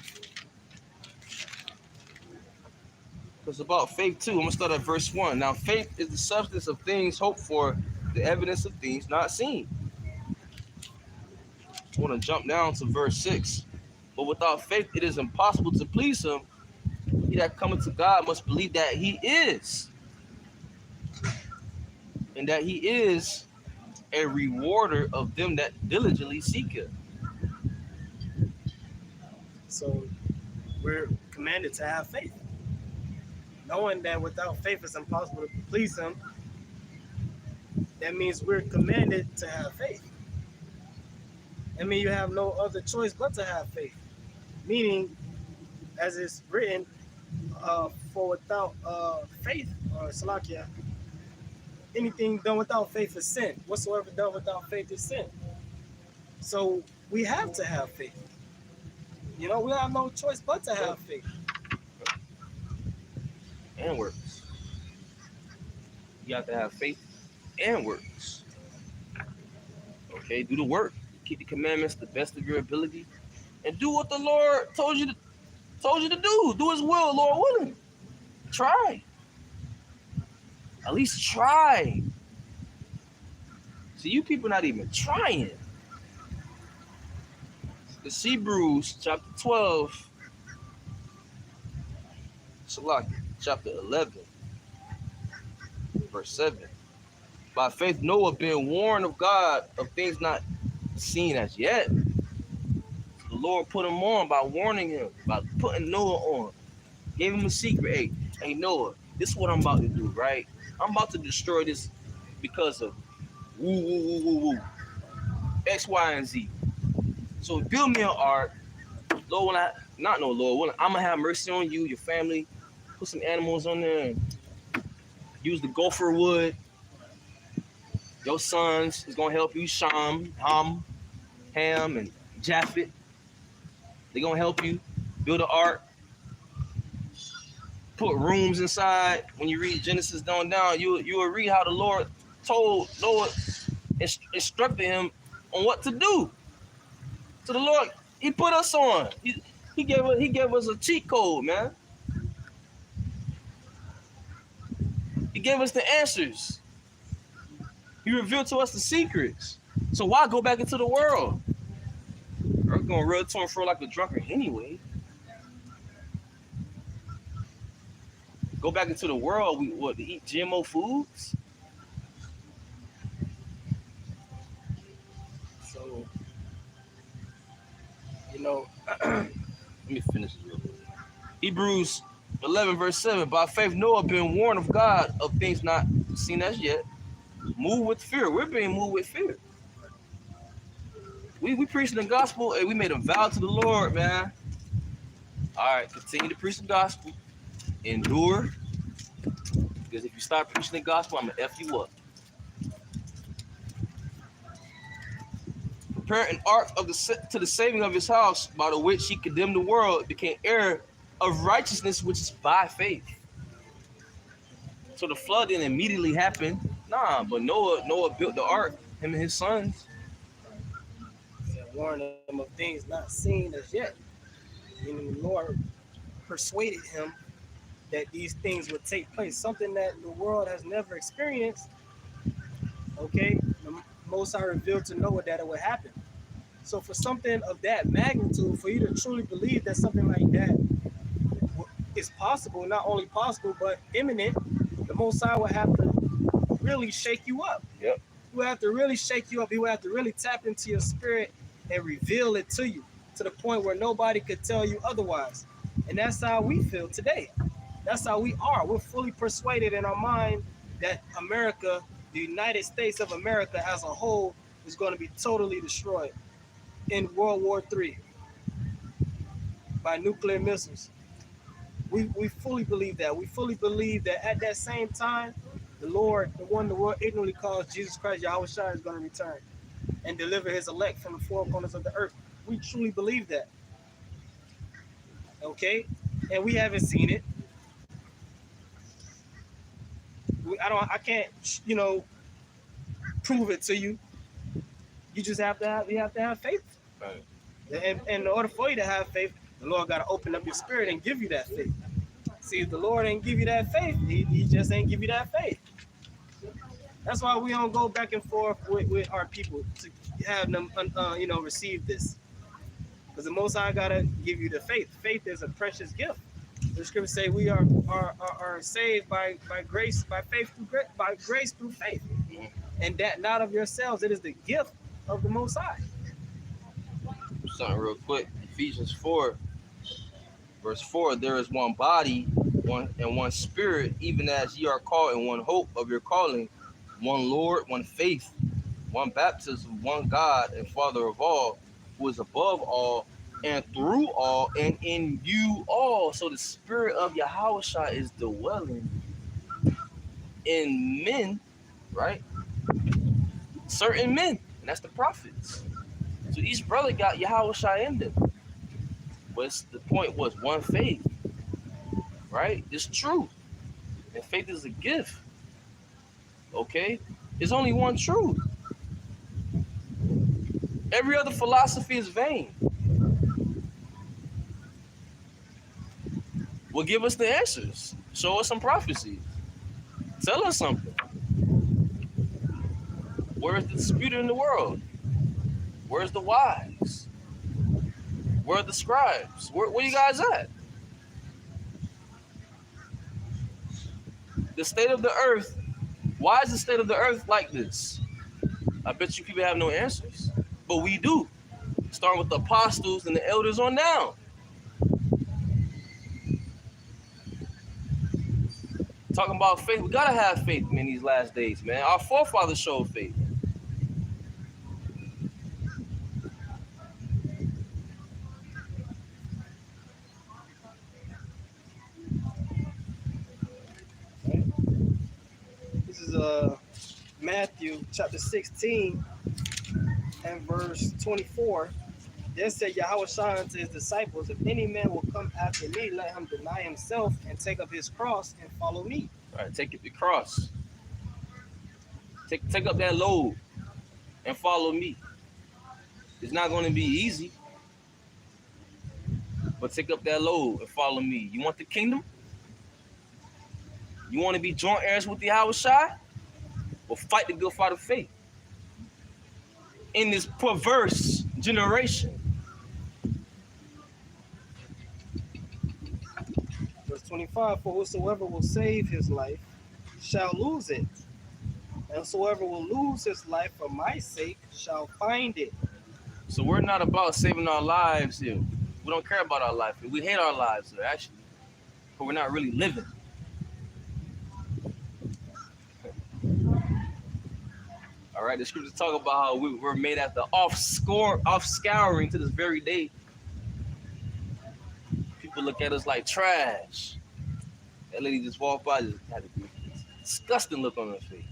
is about faith too. I'm going to start at verse 1. Now, faith is the substance of things hoped for, the evidence of things not seen. I want to jump down to verse 6. But without faith, it is impossible to please him. He that cometh to God must believe that he is, and that he is a rewarder of them that diligently seek him. So we're commanded to have faith, knowing that without faith it's impossible to please him. That means we're commanded to have faith. I mean, you have no other choice but to have faith. Meaning, as it's written, for without faith, or Salakia, anything done without faith is sin. Whatsoever done without faith is sin. So we have to have faith. You know, we have no choice but to have faith. And works. You have to have faith and works. Okay, do the work. Keep the commandments to the best of your ability, and do what the Lord told you to do. Do His will, Lord willing. Try. At least try. See, you people not even trying. It's Hebrews chapter 12, Salaki, chapter 11, verse 7. By faith, Noah, being warned of God of things not seen as yet, the Lord put him on by warning him, by putting Noah on. Gave him a secret. Hey, Noah, this is what I'm about to do, right? I'm about to destroy this because of woo, X, Y, and Z. So build me an ark. Lord, I'm gonna have mercy on you, your family. Put some animals on there and use the gopher wood. Your sons is gonna help you, Sham, Ham, and Japheth. They're gonna help you build an ark. Put rooms inside. When you read Genesis down, you will read how the Lord told Noah, instructed him on what to do. So the Lord, He put us on. He gave us a cheat code, man. He gave us the answers. He revealed to us the secrets. So why go back into the world? We're gonna run to and fro like a drunkard anyway. Go back into the world, to eat GMO foods? So, you know, let me finish this real quick. Hebrews 11, verse 7. By faith, Noah being warned of God of things not seen as yet, moved with fear. We're being moved with fear. We preaching the gospel, and we made a vow to the Lord, man. All right, continue to preach the gospel. Endure. Because if you start preaching the gospel, I'm going to F you up. Prepare an ark to the saving of his house, by the which he condemned the world, became heir of righteousness, which is by faith. So the flood didn't immediately happen. Nah, but Noah built the ark, him and his sons. warned him of things not seen as yet. Meaning the Lord persuaded him that these things would take place, something that the world has never experienced. Okay, the Most High revealed to Noah that it would happen. So for something of that magnitude, for you to truly believe that something like that is possible, not only possible, but imminent, the Most High would have to really shake you up. Yep. He would have to really shake you up. He would have to really tap into your spirit and reveal it to you to the point where nobody could tell you otherwise. And that's how we feel today. That's how we are. We're fully persuaded in our mind that America, the United States of America as a whole, is going to be totally destroyed in World War III by nuclear missiles. We fully believe that. We fully believe that at that same time, the Lord, the one the world ignorantly calls Jesus Christ, Yahweh Shai, is going to return and deliver his elect from the four corners of the earth. We truly believe that. Okay? And we haven't seen it. I can't, prove it to you. You just you have to have faith. Right. And in order for you to have faith, the Lord got to open up your spirit and give you that faith. See, if the Lord ain't give you that faith, he just ain't give you that faith. That's why we don't go back and forth with our people to have them, receive this. Because the Most High got to give you the faith. Faith is a precious gift. The scriptures say we are saved by grace, by faith by grace through faith. And that not of yourselves, it is the gift of the Most High. Something real quick. Ephesians 4, verse 4, there is one body, one spirit, even as ye are called in one hope of your calling, one Lord, one faith, one baptism, one God and Father of all, who is above all and through all and in you all. So the spirit of Yahushua is dwelling in men, right? Certain men, and that's the prophets. So each brother got Yahushua in them. But the point was one faith, right? It's true. And faith is a gift. Okay? There's only one truth. Every other philosophy is vain. Well, give us the answers. Show us some prophecies. Tell us something. Where's the disputer in the world? Where's the wise? Where are the scribes? Where you guys at? The state of the earth. Why is the state of the earth like this? I bet you people have no answers. But we do. Starting with the apostles and the elders on down. Talking about faith. We gotta have faith in these last days, man. Our forefathers showed faith. This is Matthew chapter 16 and verse 24. Then said Yahweh Shai unto his disciples, if any man will come after me, let him deny himself and take up his cross and follow me. All right, take up the cross. Take up that load and follow me. It's not going to be easy, but take up that load and follow me. You want the kingdom? You want to be joint heirs with the Yahweh Shai? Well, fight the good fight of faith in this perverse generation. Verse 25, for whosoever will save his life shall lose it. And whosoever will lose his life for my sake shall find it. So we're not about saving our lives here. We don't care about our life. We hate our lives here, actually. But we're not really living. All right, the scriptures talk about how we were made after off-scouring to this very day. People look at us like trash. That lady just walked by, just had a disgusting look on her face.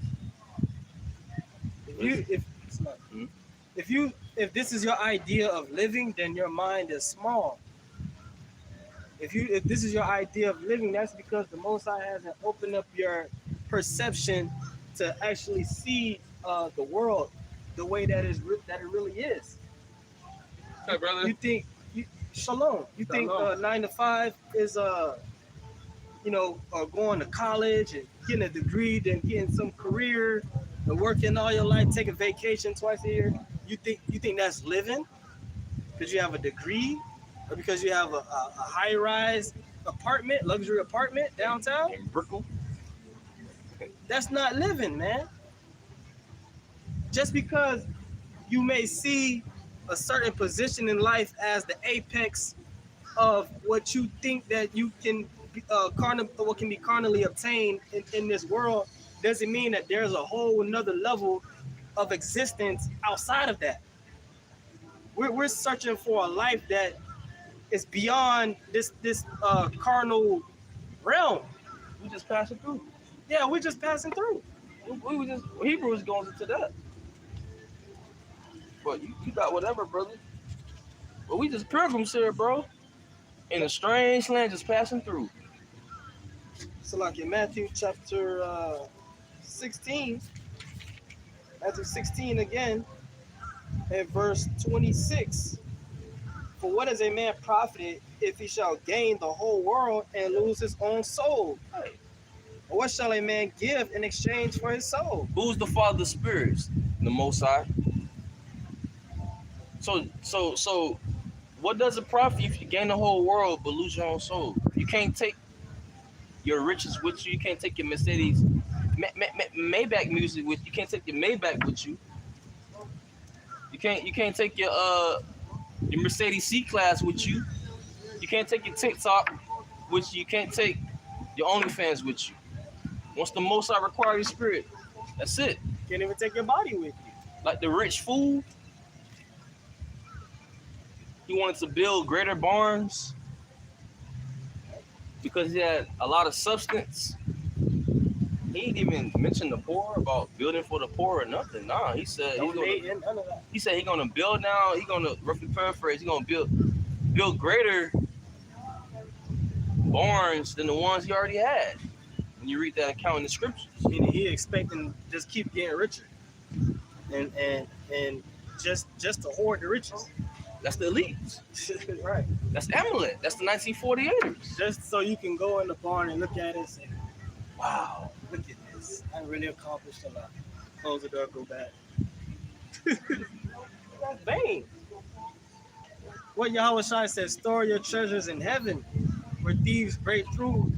If this is your idea of living, then your mind is small. If this is your idea of living, that's because the Most High hasn't opened up your perception to actually see the world the way that it really is. Hey, brother. You think shalom? You think 9 to 5 is going to college and getting a degree, then getting some career, and working all your life, taking vacation twice a year? You think that's living? Because you have a degree, or because you have a high-rise apartment, luxury apartment downtown? In Brickell? That's not living, man. Just because you may see a certain position in life as the apex of what you think that you can what can be carnally obtained in this world doesn't mean that there's a whole another level of existence outside of that. We're searching for a life that is beyond this carnal realm. We just passing through. Yeah, we're just passing through. We was just Hebrews going into that. But you got whatever, brother. But we just pilgrims here, bro. In a strange land, just passing through. So like in Matthew chapter 16, Matthew 16 again, at verse 26. For what is a man profited if he shall gain the whole world and lose his own soul? Or what shall a man give in exchange for his soul? Who's the Father of spirits? The Most High. So, what does it profit if you gain the whole world but lose your own soul? You can't take your riches with you. You can't take your Mercedes Maybach music with you. You can't take your Maybach with you. You can't take your Mercedes C-Class with you. You can't take your TikTok with you. You can't take your OnlyFans with you. Once the Most High require your spirit, that's it. Can't even take your body with you. Like the rich fool, he wanted to build greater barns because he had a lot of substance. He didn't even mention the poor, about building for the poor or nothing. Nah, he said he's gonna build now. He's gonna, roughly paraphrase, he's gonna build greater barns than the ones he already had. When you read that account in the scriptures, He expecting just keep getting richer, and just to hoard the riches. that's the elites. Right. That's Amalek. That's the 1948ers. Just so you can go in the barn and look at it and say, wow, look at this. I really accomplished a lot. Close the door, go back. That's vain. What Yahweh Shai says, store your treasures in heaven, where thieves break through,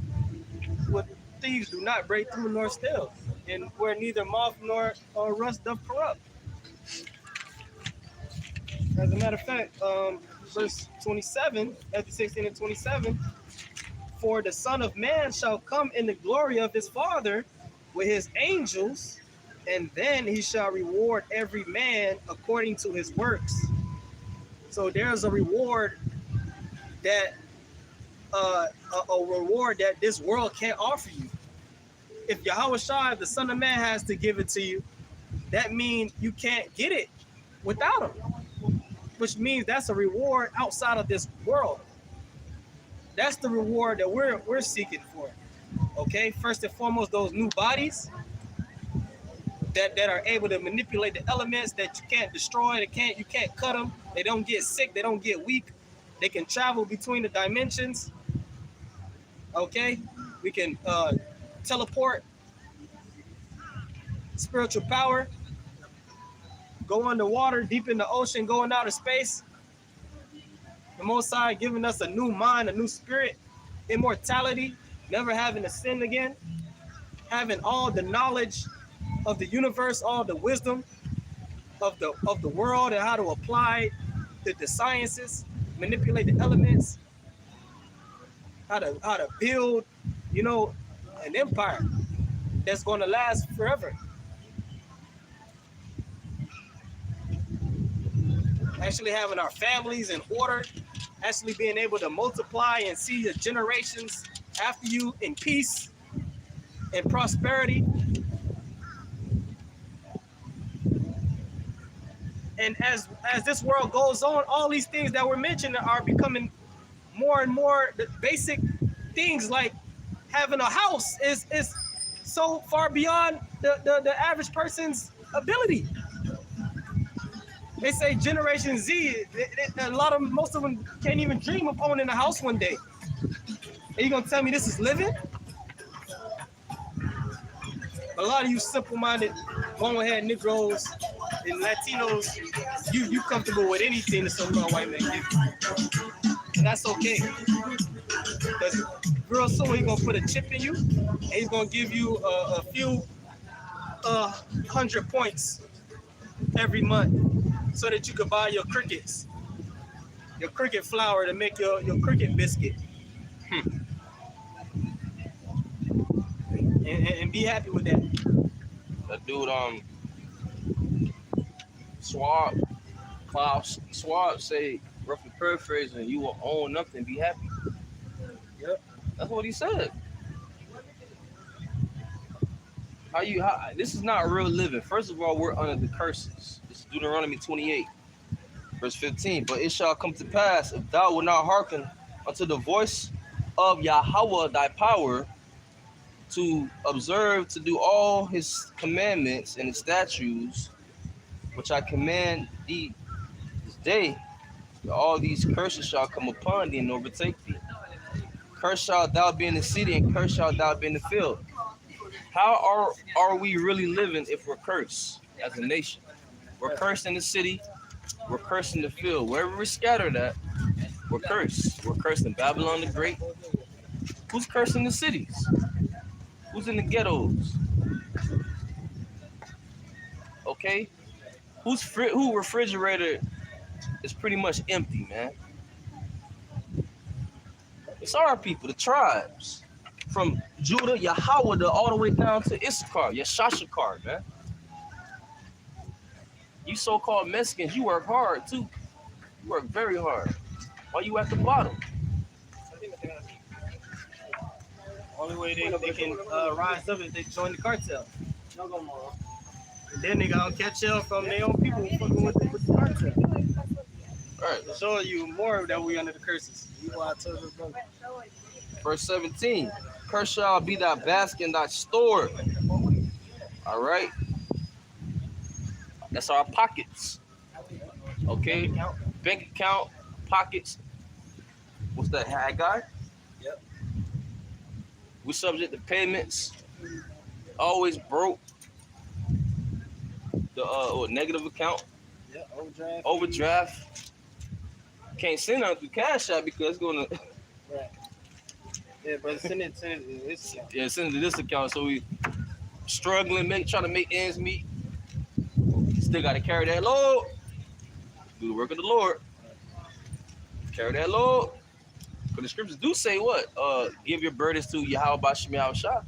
what thieves do not break through nor steal, and where neither moth nor rust doth corrupt. As a matter of fact, verse 27, Matthew 16 and 27, for the Son of Man shall come in the glory of his Father with his angels, and then he shall reward every man according to his works. So there's a reward that a reward that this world can't offer you. If Yahweh Shai, the Son of Man, has to give it to you, that means you can't get it without him. Which means that's a reward outside of this world. That's the reward that we're seeking for. Okay, first and foremost, those new bodies that are able to manipulate the elements that you can't destroy. You can't cut them. They don't get sick. They don't get weak. They can travel between the dimensions. Okay, we can teleport, spiritual power. Go underwater, deep in the ocean, going out of space. The Most High giving us a new mind, a new spirit, immortality, never having to sin again, having all the knowledge of the universe, all the wisdom of the world, and how to apply the sciences, manipulate the elements, how to build, an empire that's going to last forever. Actually having our families in order, actually being able to multiply and see the generations after you in peace and prosperity. And as this world goes on, all these things that were mentioned are becoming more and more the basic things, like having a house is so far beyond the average person's ability. They say Generation Z, most of them can't even dream of owning a house one day. Are you gonna tell me this is living? A lot of you simple-minded, bone-head Negroes and Latinos, you comfortable with anything that some white man gives you. And that's okay. Because real soon he's gonna put a chip in you, and he's gonna give you a few 100 points every month. so that you could buy your cricket flour to make your cricket biscuit. And be happy with that. That dude, Swab say, roughly paraphrasing, you will own nothing, be happy. Yep. That's what he said. This is not real living. First of all, we're under the curses. This is Deuteronomy 28, verse 15. But it shall come to pass, if thou wilt not hearken unto the voice of Yahweh thy power, to observe to do all his commandments and his statutes, which I command thee this day, all these curses shall come upon thee and overtake thee. Cursed shalt thou be in the city, and cursed shalt thou be in the field. How are we really living if we're cursed as a nation? We're cursed in the city, we're cursed in the field. Wherever we're scattered at, we're cursed. We're cursed in Babylon the Great. Who's cursed in the cities? Who's in the ghettos? Okay? Who refrigerator is pretty much empty, man? It's our people, the tribes. From Judah, Yahweh, all the way down to Issachar, Yashashakar, man. You so-called Mexicans, you work hard, too. You work very hard. Why you at the bottom? Only way they can rise up is they join the cartel. And then they gonna catch hell from their own people fucking with the cartel. All right. To show you more that we under the curses. You know, I told you, brother. Verse 17. Cursed shall be thy basket and thy store. All right. That's our pockets. Okay. Bank account, pockets. What's that, Haggai? Yep. We subject to payments. Always broke. The negative account. Yeah, Overdraft. Can't send out through Cash App because it's gonna. Right. Yeah, but send it to this account. Yeah, send it to this account. So we struggling, trying to make ends meet. Still got to carry that load. Do the work of the Lord. Carry that load. But the scriptures do say what? Give your burdens to Yahweh Bashim Yahushua.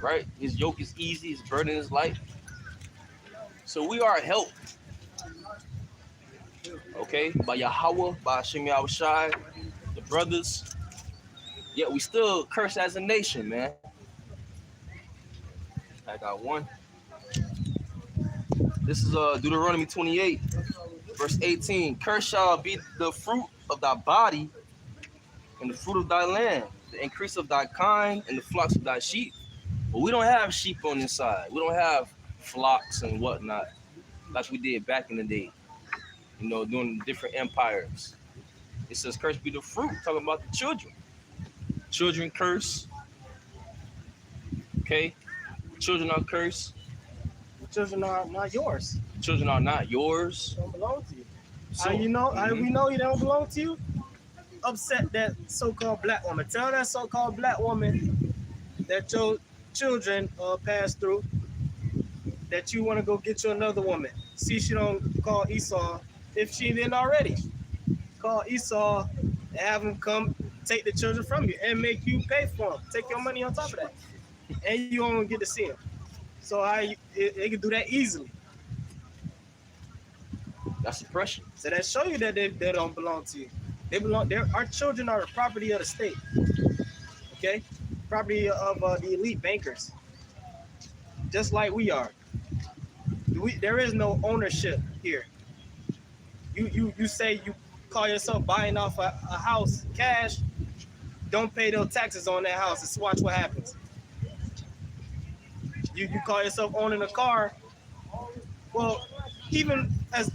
Right? His yoke is easy, his burden is light. So we are helped. Okay? By Yahweh, by Hashem Yahushua, the brothers. Yet we still curse as a nation, man. I got one. This is Deuteronomy 28, verse 18. Cursed shall be the fruit of thy body and the fruit of thy land, the increase of thy kind and the flocks of thy sheep. But we don't have sheep on this side. We don't have flocks and whatnot like we did back in the day, you know, during the different empires. It says, cursed be the fruit, talking about the children. Children curse. Okay? Children are cursed. The children are not yours. Children are not yours. They don't belong to you. So, How you know? How we know you don't belong to you? Upset that so-called black woman. Tell that so-called black woman that your children pass through, that you want to go get you another woman. See, she don't call Esau if she didn't already. Call Esau and have him come take the children from you and make you pay for them. Take your money on top of that, and you don't get to see them. So they can do that easily. that's oppression. So that show you that they don't belong to you. They belong. Our children are the property of the state. Okay, property of the elite bankers. Just like we are. There is no ownership here. You say you call yourself buying off a house cash. Don't pay no taxes on that house. Just watch what happens. You call yourself owning a car. Well, even as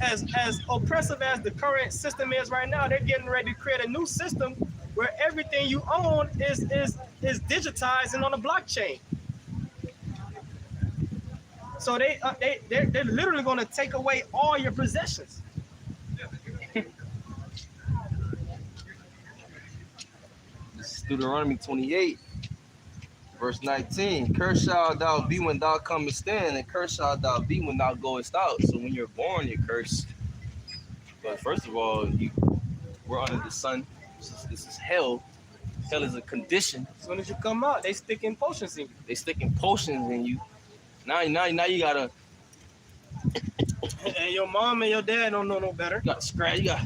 oppressive as the current system is right now, they're getting ready to create a new system where everything you own is digitized and on a blockchain. So they're literally going to take away all your possessions. This is Deuteronomy 28, Verse 19, cursed shalt thou be when thou comest in, and cursed shalt thou be when thou goest out. So when you're born, you're cursed. But first of all, we're under the sun. This is hell. Hell is a condition. As soon as you come out, they stick in potions in you. They sticking potions in you. Now you gotta And your mom and your dad don't know no better. you gotta scratch. You got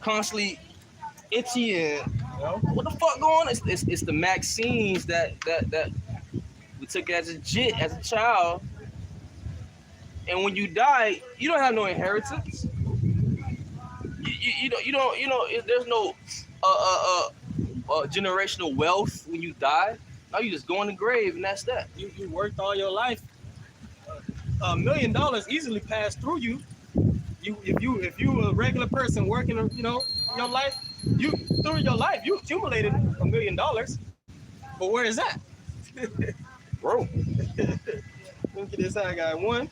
constantly itchy and You know? what the fuck going on? It's the vaccines that we took as a child. And when you die, you don't have no inheritance. You don't there's no generational wealth when you die. Now you just go in the grave and that's that. You worked all your life. $1 million easily passed through you. If you a regular person working, your life, through your life you accumulated $1 million. But where is that? Bro. Look at this. I got 1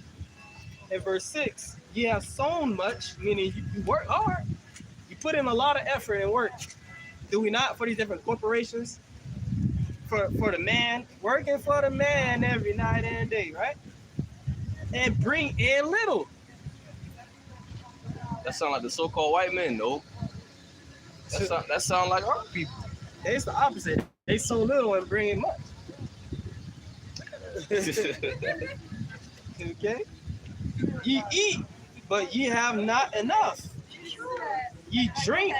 and verse 6. Ye have sown much, meaning you work hard. You put in a lot of effort and work. Do we not for these different corporations? For the man, working for the man every night and day, right? And bring in little. That sound like the so-called white men, though. That sound like our people. It's the opposite. They sow little and bring in much. Okay? Ye eat, but ye have not enough. Ye drink,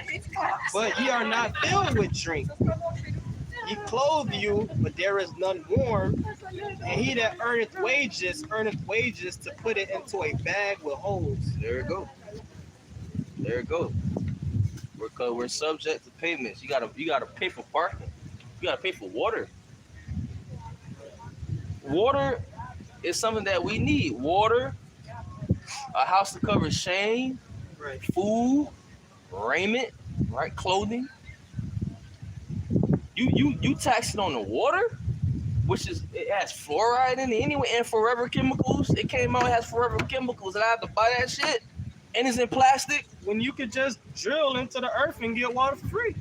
but ye are not filled with drink. Ye clothe you, but there is none warm. And he that earneth wages to put it into a bag with holes. There it go. There it go. We're subject to payments. You gotta pay for parking. You gotta pay for water. Water is something that we need. Water, a house to cover shame, Right. food, raiment, right, clothing. You tax it on the water, which it has fluoride in it anyway, and forever chemicals. It came out, it has forever chemicals, and I have to buy that shit, and it's in plastic. When you could just drill into the earth and get water for free.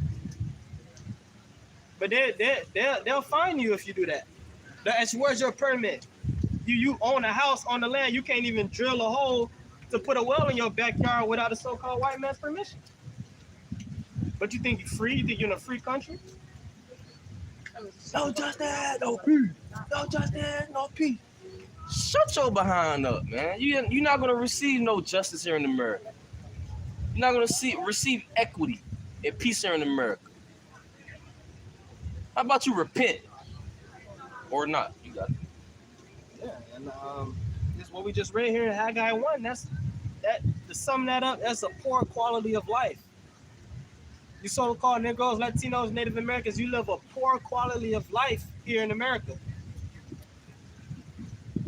But they'll fine you if you do that. Where's your permit? You own a house on the land. You can't even drill a hole to put a well in your backyard without a so-called white man's permission. But you think you're free? You think you're in a free country? No justice, no peace. No justice, no peace. Shut your behind up, man. You're not gonna receive no justice here in America. You're not gonna receive equity and peace here in America. How about you repent or not? You got it. Yeah, and this is what we just read here in Haggai 1. To sum that up, that's a poor quality of life. You so-called Negroes, Latinos, Native Americans, you live a poor quality of life here in America.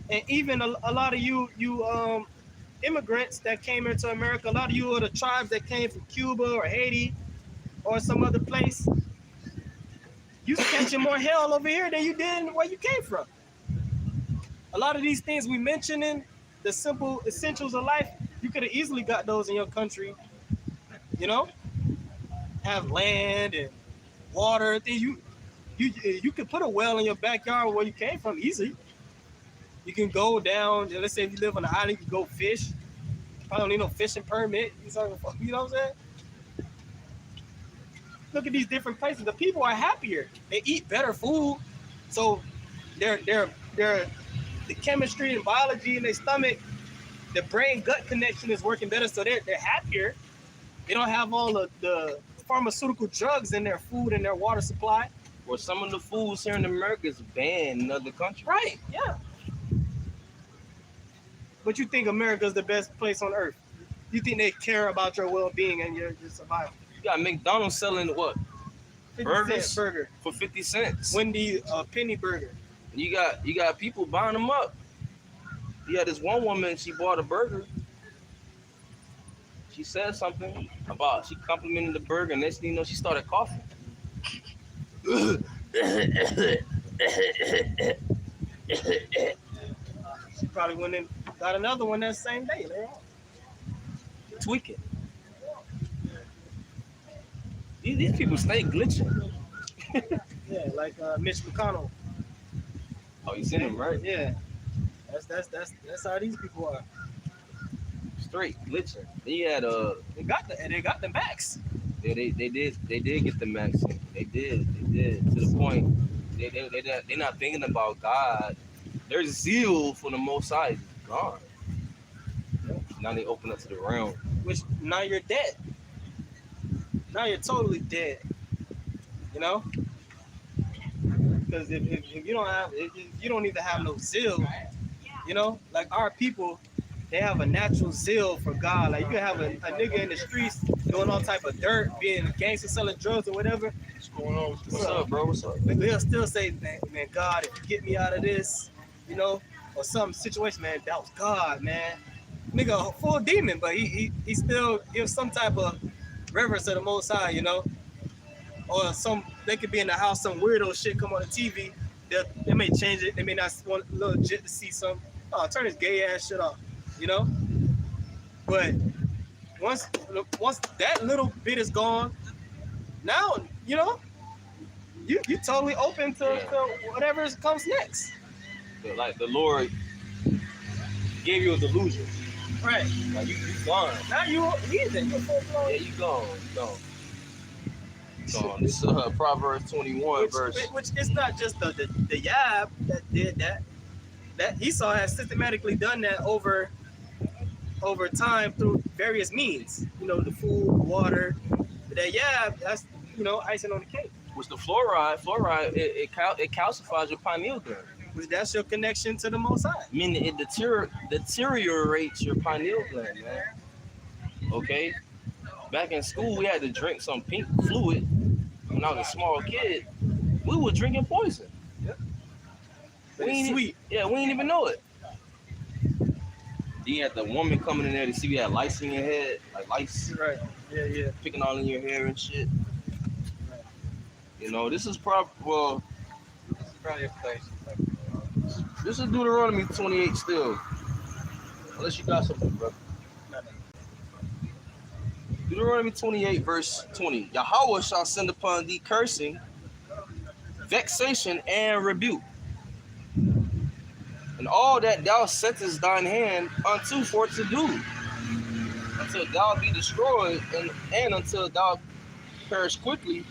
And even a lot of you immigrants that came into America, a lot of you are the tribes that came from Cuba or Haiti or some other place. You catching more hell over here than you did where you came from. A lot of these things we mentioning, the simple essentials of life, you could have easily got those in your country. Have land and water. You could put a well in your backyard where you came from easily. You can go down. Let's say if you live on the island, you can go fish. Probably don't need no fishing permit. You know what I'm saying? Look at these different places. The people are happier. They eat better food, so they're the chemistry and biology in their stomach, the brain-gut connection is working better, so they're happier. They don't have all of the pharmaceutical drugs in their food and their water supply. Or some of the foods here in America is banned in other countries. Right, yeah. But you think America's the best place on earth? You think they care about your well-being and your survival? You got McDonald's selling what? 50-cent burger. For 50 cents. Wendy penny burger. You got people buying them up. You had this one woman, she bought a burger. She said something about, she complimented the burger, and next thing you know, she started coughing. She probably went and got another one that same day. Tweaking. These people stay glitching. Yeah, like Mitch McConnell. Oh, you seen him, right? Yeah, that's how these people are. Straight glitching. He had They got the max. yeah, they did get the max. They did to the point they're not thinking about God. Their zeal for the Most High is gone. Now they open up to the realm. Which now you're dead. Now you're totally dead. You know, because if you don't have if you don't need to have no zeal. You know, like our people, they have a natural zeal for God. Like you can have a nigga in the streets doing all type of dirt, being a gangster, selling drugs or whatever. What's going on? What's up, bro? What's up? But they'll still say, man, God, if you get me out of this, you know, or some situation, man, that was God, man. Nigga, a full demon, but he still gives some type of reverence to the Most High, you know. Or they could be in the house, some weirdo shit come on the TV. They may change it. They may not want legit to see some. Oh, turn this gay ass shit off, you know. But once that little bit is gone, now you know you totally open to whatever comes next. Like the Lord gave you a delusion. Right. Like you gone. Now you heathen. You're full blown. Yeah, you gone. Gone. This is Proverbs 21 verse. Which it's not just the Yab that did that. That Esau has systematically done that over time through various means. You know, the food, the water. That Yab, that's icing on the cake. Which the fluoride, it calcifies your pineal gland. Which that's your connection to the Most High. Meaning it deteriorates your pineal gland, man. Okay? Back in school, we had to drink some pink fluid. When I was a small kid, we were drinking poison. Yep. But it's sweet. Yeah, we didn't even know it. Then you had the woman coming in there to see you had lice in your head, like lice. Right. Yeah. Picking all in your hair and shit. Right. You know, this is probably Probably a place. this is Deuteronomy 28 still. Unless you got something, bro. Deuteronomy 28, verse 20. Yahweh shall send upon thee cursing, vexation, and rebuke. And all that thou settest thine hand unto for to do, until thou be destroyed, and until thou perish quickly,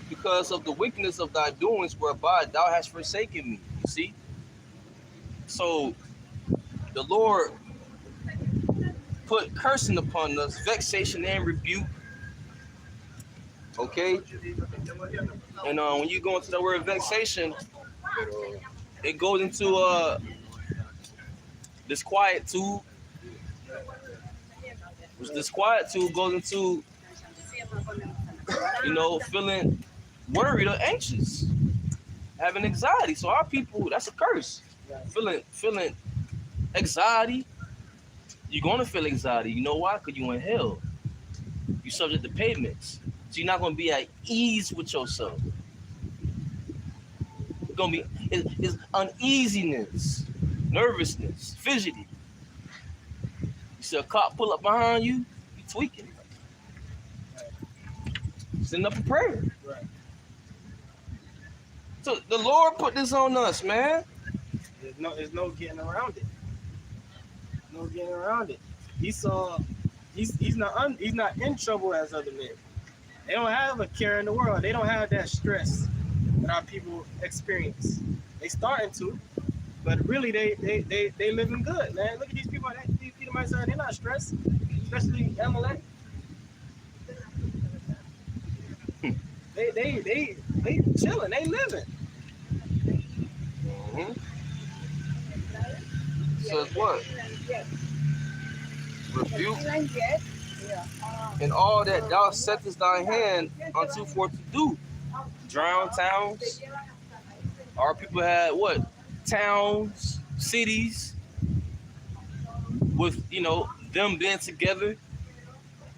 because of the wickedness of thy doings whereby thou hast forsaken me. You see? So the Lord put cursing upon us, vexation and rebuke. Okay? And when you go into the word vexation, it goes into disquietude. Which disquietude goes into, feeling worried or anxious, having anxiety. So our people, that's a curse. Feeling anxiety. You're gonna feel anxiety. You know why? Because you're in hell. You're subject to payments. So you're not gonna be at ease with yourself. It's gonna be it's uneasiness, nervousness, fidgety. You see a cop pull up behind you, you tweaking. Send up a prayer. Right. So the Lord put this on us, man. There's no getting around it. No getting around it. Esau, he's not in trouble as other men. They don't have a care in the world. They don't have that stress that our people experience. They starting to, but really they living good, man. Look at these people. These Edomites, they're not stressed, especially Amalek. They chilling. They living. Mm-hmm. Says what? Rebuke and all that thou settest thy hand unto for to do. Drown towns. Our people had what? Towns, cities, with them being together.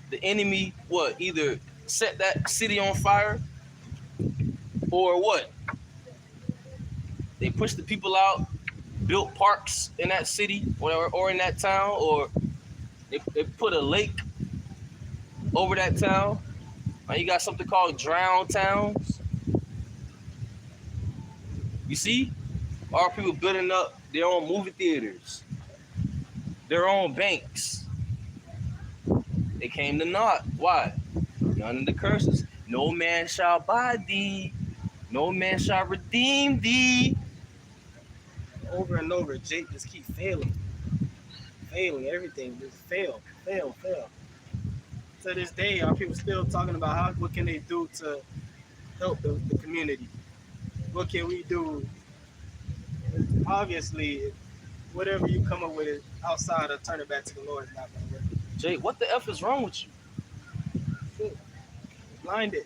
The enemy either set that city on fire or what? They pushed the people out, built parks in that city or in that town, or they put a lake over that town. And you got something called drown towns. You see, our people building up their own movie theaters, their own banks. They came to naught. Why? None of the curses. No man shall buy thee. No man shall redeem thee. Over and over, Jake just keep failing, everything just fail. To this day, our people still talking about what can they do to help the community. What can we do? Obviously, whatever you come up with is outside of turning back to the Lord is not going to work. Jake, what the F is wrong with you? Shit. Blinded.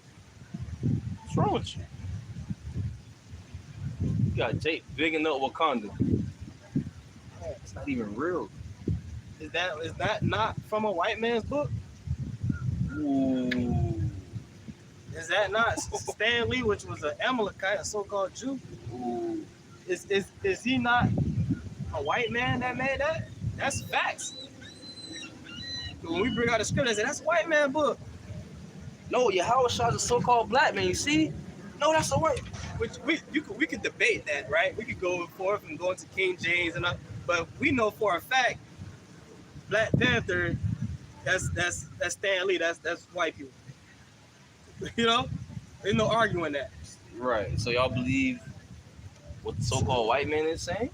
What's wrong with you? You got Jake bigging up Wakanda. It's not even real. Is that not from a white man's book? Ooh. Is that not Stan Lee, which was an Amalekite, a so-called Jew? Ooh. Is he not a white man that made that? That's facts. When we bring out the script, they say that's a white man book. No, Yahweh Shah's a so-called black man, you see? No, that's the word. Which we could debate that, right? We could go forth and go into King James and but we know for a fact Black Panther, that's Stan Lee, that's white people. You know? There's no arguing that. Right. So y'all believe what the so-called white man is saying?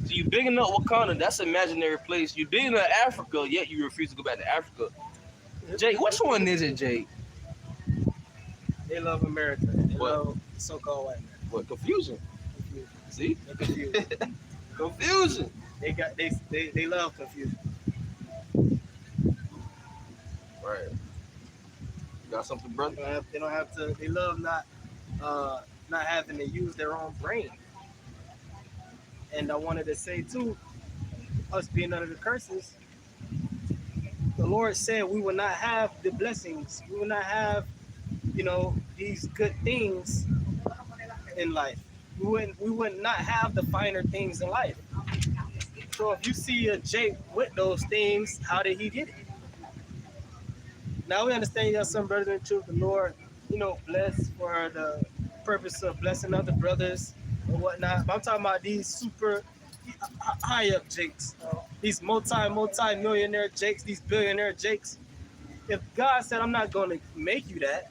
So you bigging up Wakanda, that's an imaginary place. You bigging up Africa, yet you refuse to go back to Africa. Jake, which one is it, Jake? They love America. They What? love so-called white men. What, confusion? See? They're confused. Confusion. They love confusion. Right. You got something, brother? They don't have to. They love not having to use their own brain. And I wanted to say too, us being under the curses, the Lord said we will not have the blessings. We will not have, these good things in life. We would not have the finer things in life. So if you see a Jake with those things, how did he get it? Now we understand you have some brothers in the truth. The Lord, bless for the purpose of blessing other brothers and whatnot. But I'm talking about these super high up Jakes, these multi-millionaire Jakes, these billionaire Jakes. If God said, I'm not going to make you that,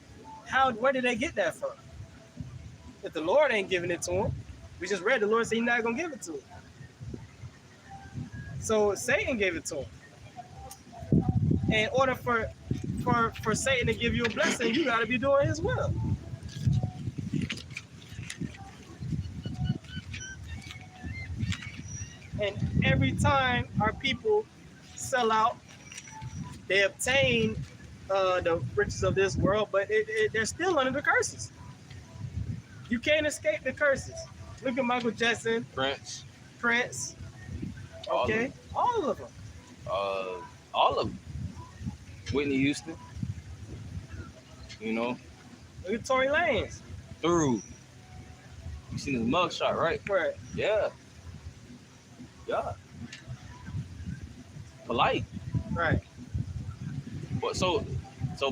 where did they get that from? If the Lord ain't giving it to them, we just read the Lord said he's not going to give it to them. So Satan gave it to him. In order for Satan to give you a blessing, you got to be doing his will. And every time our people sell out, they obtain the riches of this world, but they're still under the curses. You can't escape the curses. Look at Michael Jackson, Prince. Okay, all of them. All of them. Whitney Houston. Look at Tory Lanez. Through. You seen his mugshot, right? Right. Yeah. Polite. Right. What? So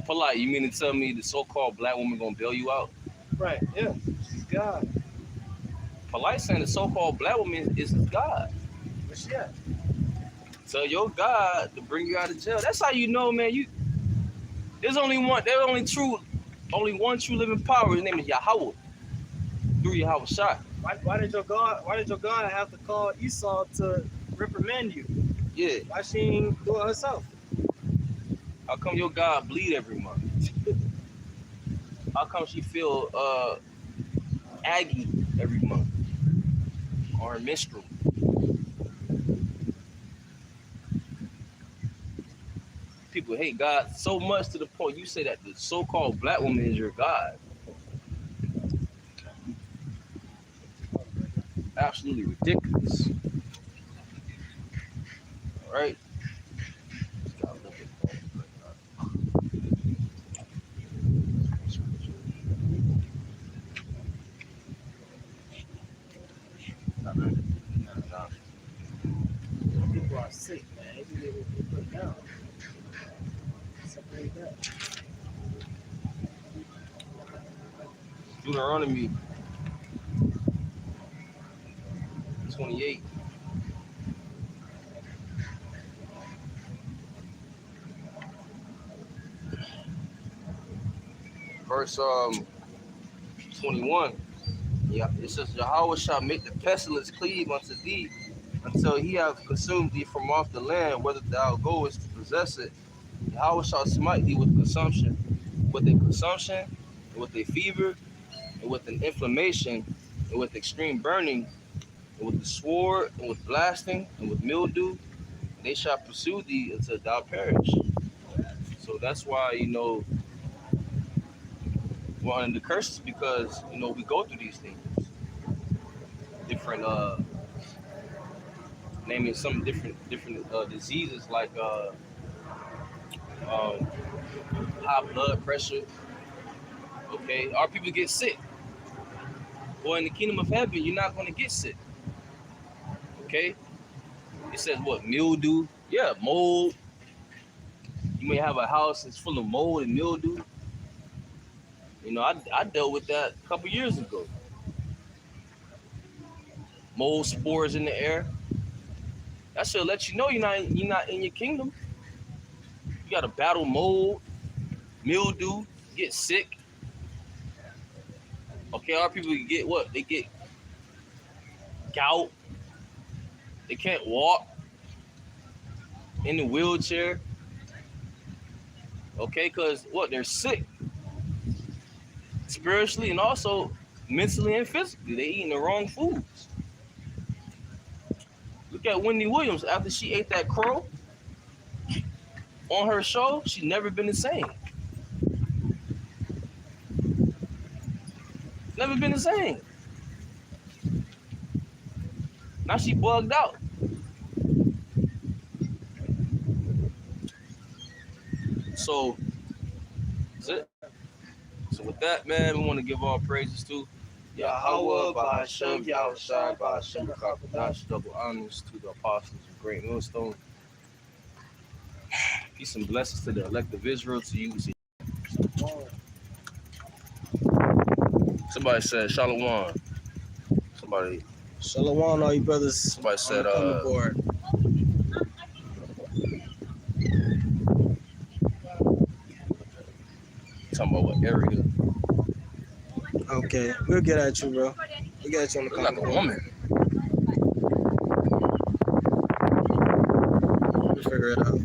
polite. You mean to tell me the so-called black woman gonna bail you out? Right. Yeah. She's God. Polite saying the so-called black woman is his God. Where's she at? Tell your God to bring you out of jail. That's how you know, man. There's only one true living power. His name is Yahweh. Through Yahweh shot. Why did your God have to call Esau to reprimand you? Yeah. Why she ain't do it herself? How come your God bleed every month? How come she feel aggy every month? Or a minstrel? People hate God so much to the point you say that the so-called black woman is your God. Absolutely ridiculous. All right. People are sick, man. They be put down. Something like that. Deuteronomy 28. Verse 21. Yeah, it says, Yahweh shall make the pestilence cleave unto thee until he have consumed thee from off the land, whether thou goest to possess it. Yahweh shall smite thee with consumption, and with a fever, and with an inflammation, and with extreme burning, and with the sword, and with blasting, and with mildew. And they shall pursue thee until thou perish. So that's why, one of the curses, because, we go through these things. Different, naming some different diseases like high blood pressure. Okay, our people get sick. Well, in the kingdom of heaven, you're not going to get sick. Okay, it says what? Mildew. Yeah, mold. You may have a house that's full of mold and mildew. I dealt with that a couple years ago. Mold spores in the air. That should let you know you're not in your kingdom. You got to battle mold, mildew, get sick. Okay, our people get what? They get gout. They can't walk in the wheelchair. Okay, because what? They're sick. Spiritually and also mentally and physically. They eating the wrong foods. Look at Wendy Williams. After she ate that crow on her show, she never been the same. Never been the same. Now she bugged out. So that's it. So with that, man, we want to give all praises to Yahweh, by Hashem, Yahushai, by Hashem, Kakadash, double honors to the apostles of Great Millstone. Peace and blessings to the elect of Israel, to you. Somebody said Shalom. Somebody Shalom, all you brothers. Somebody said, on the board. talking about what area? Okay, we'll get at you, bro. We'll get at you on the Look like a woman. We'll figure it out.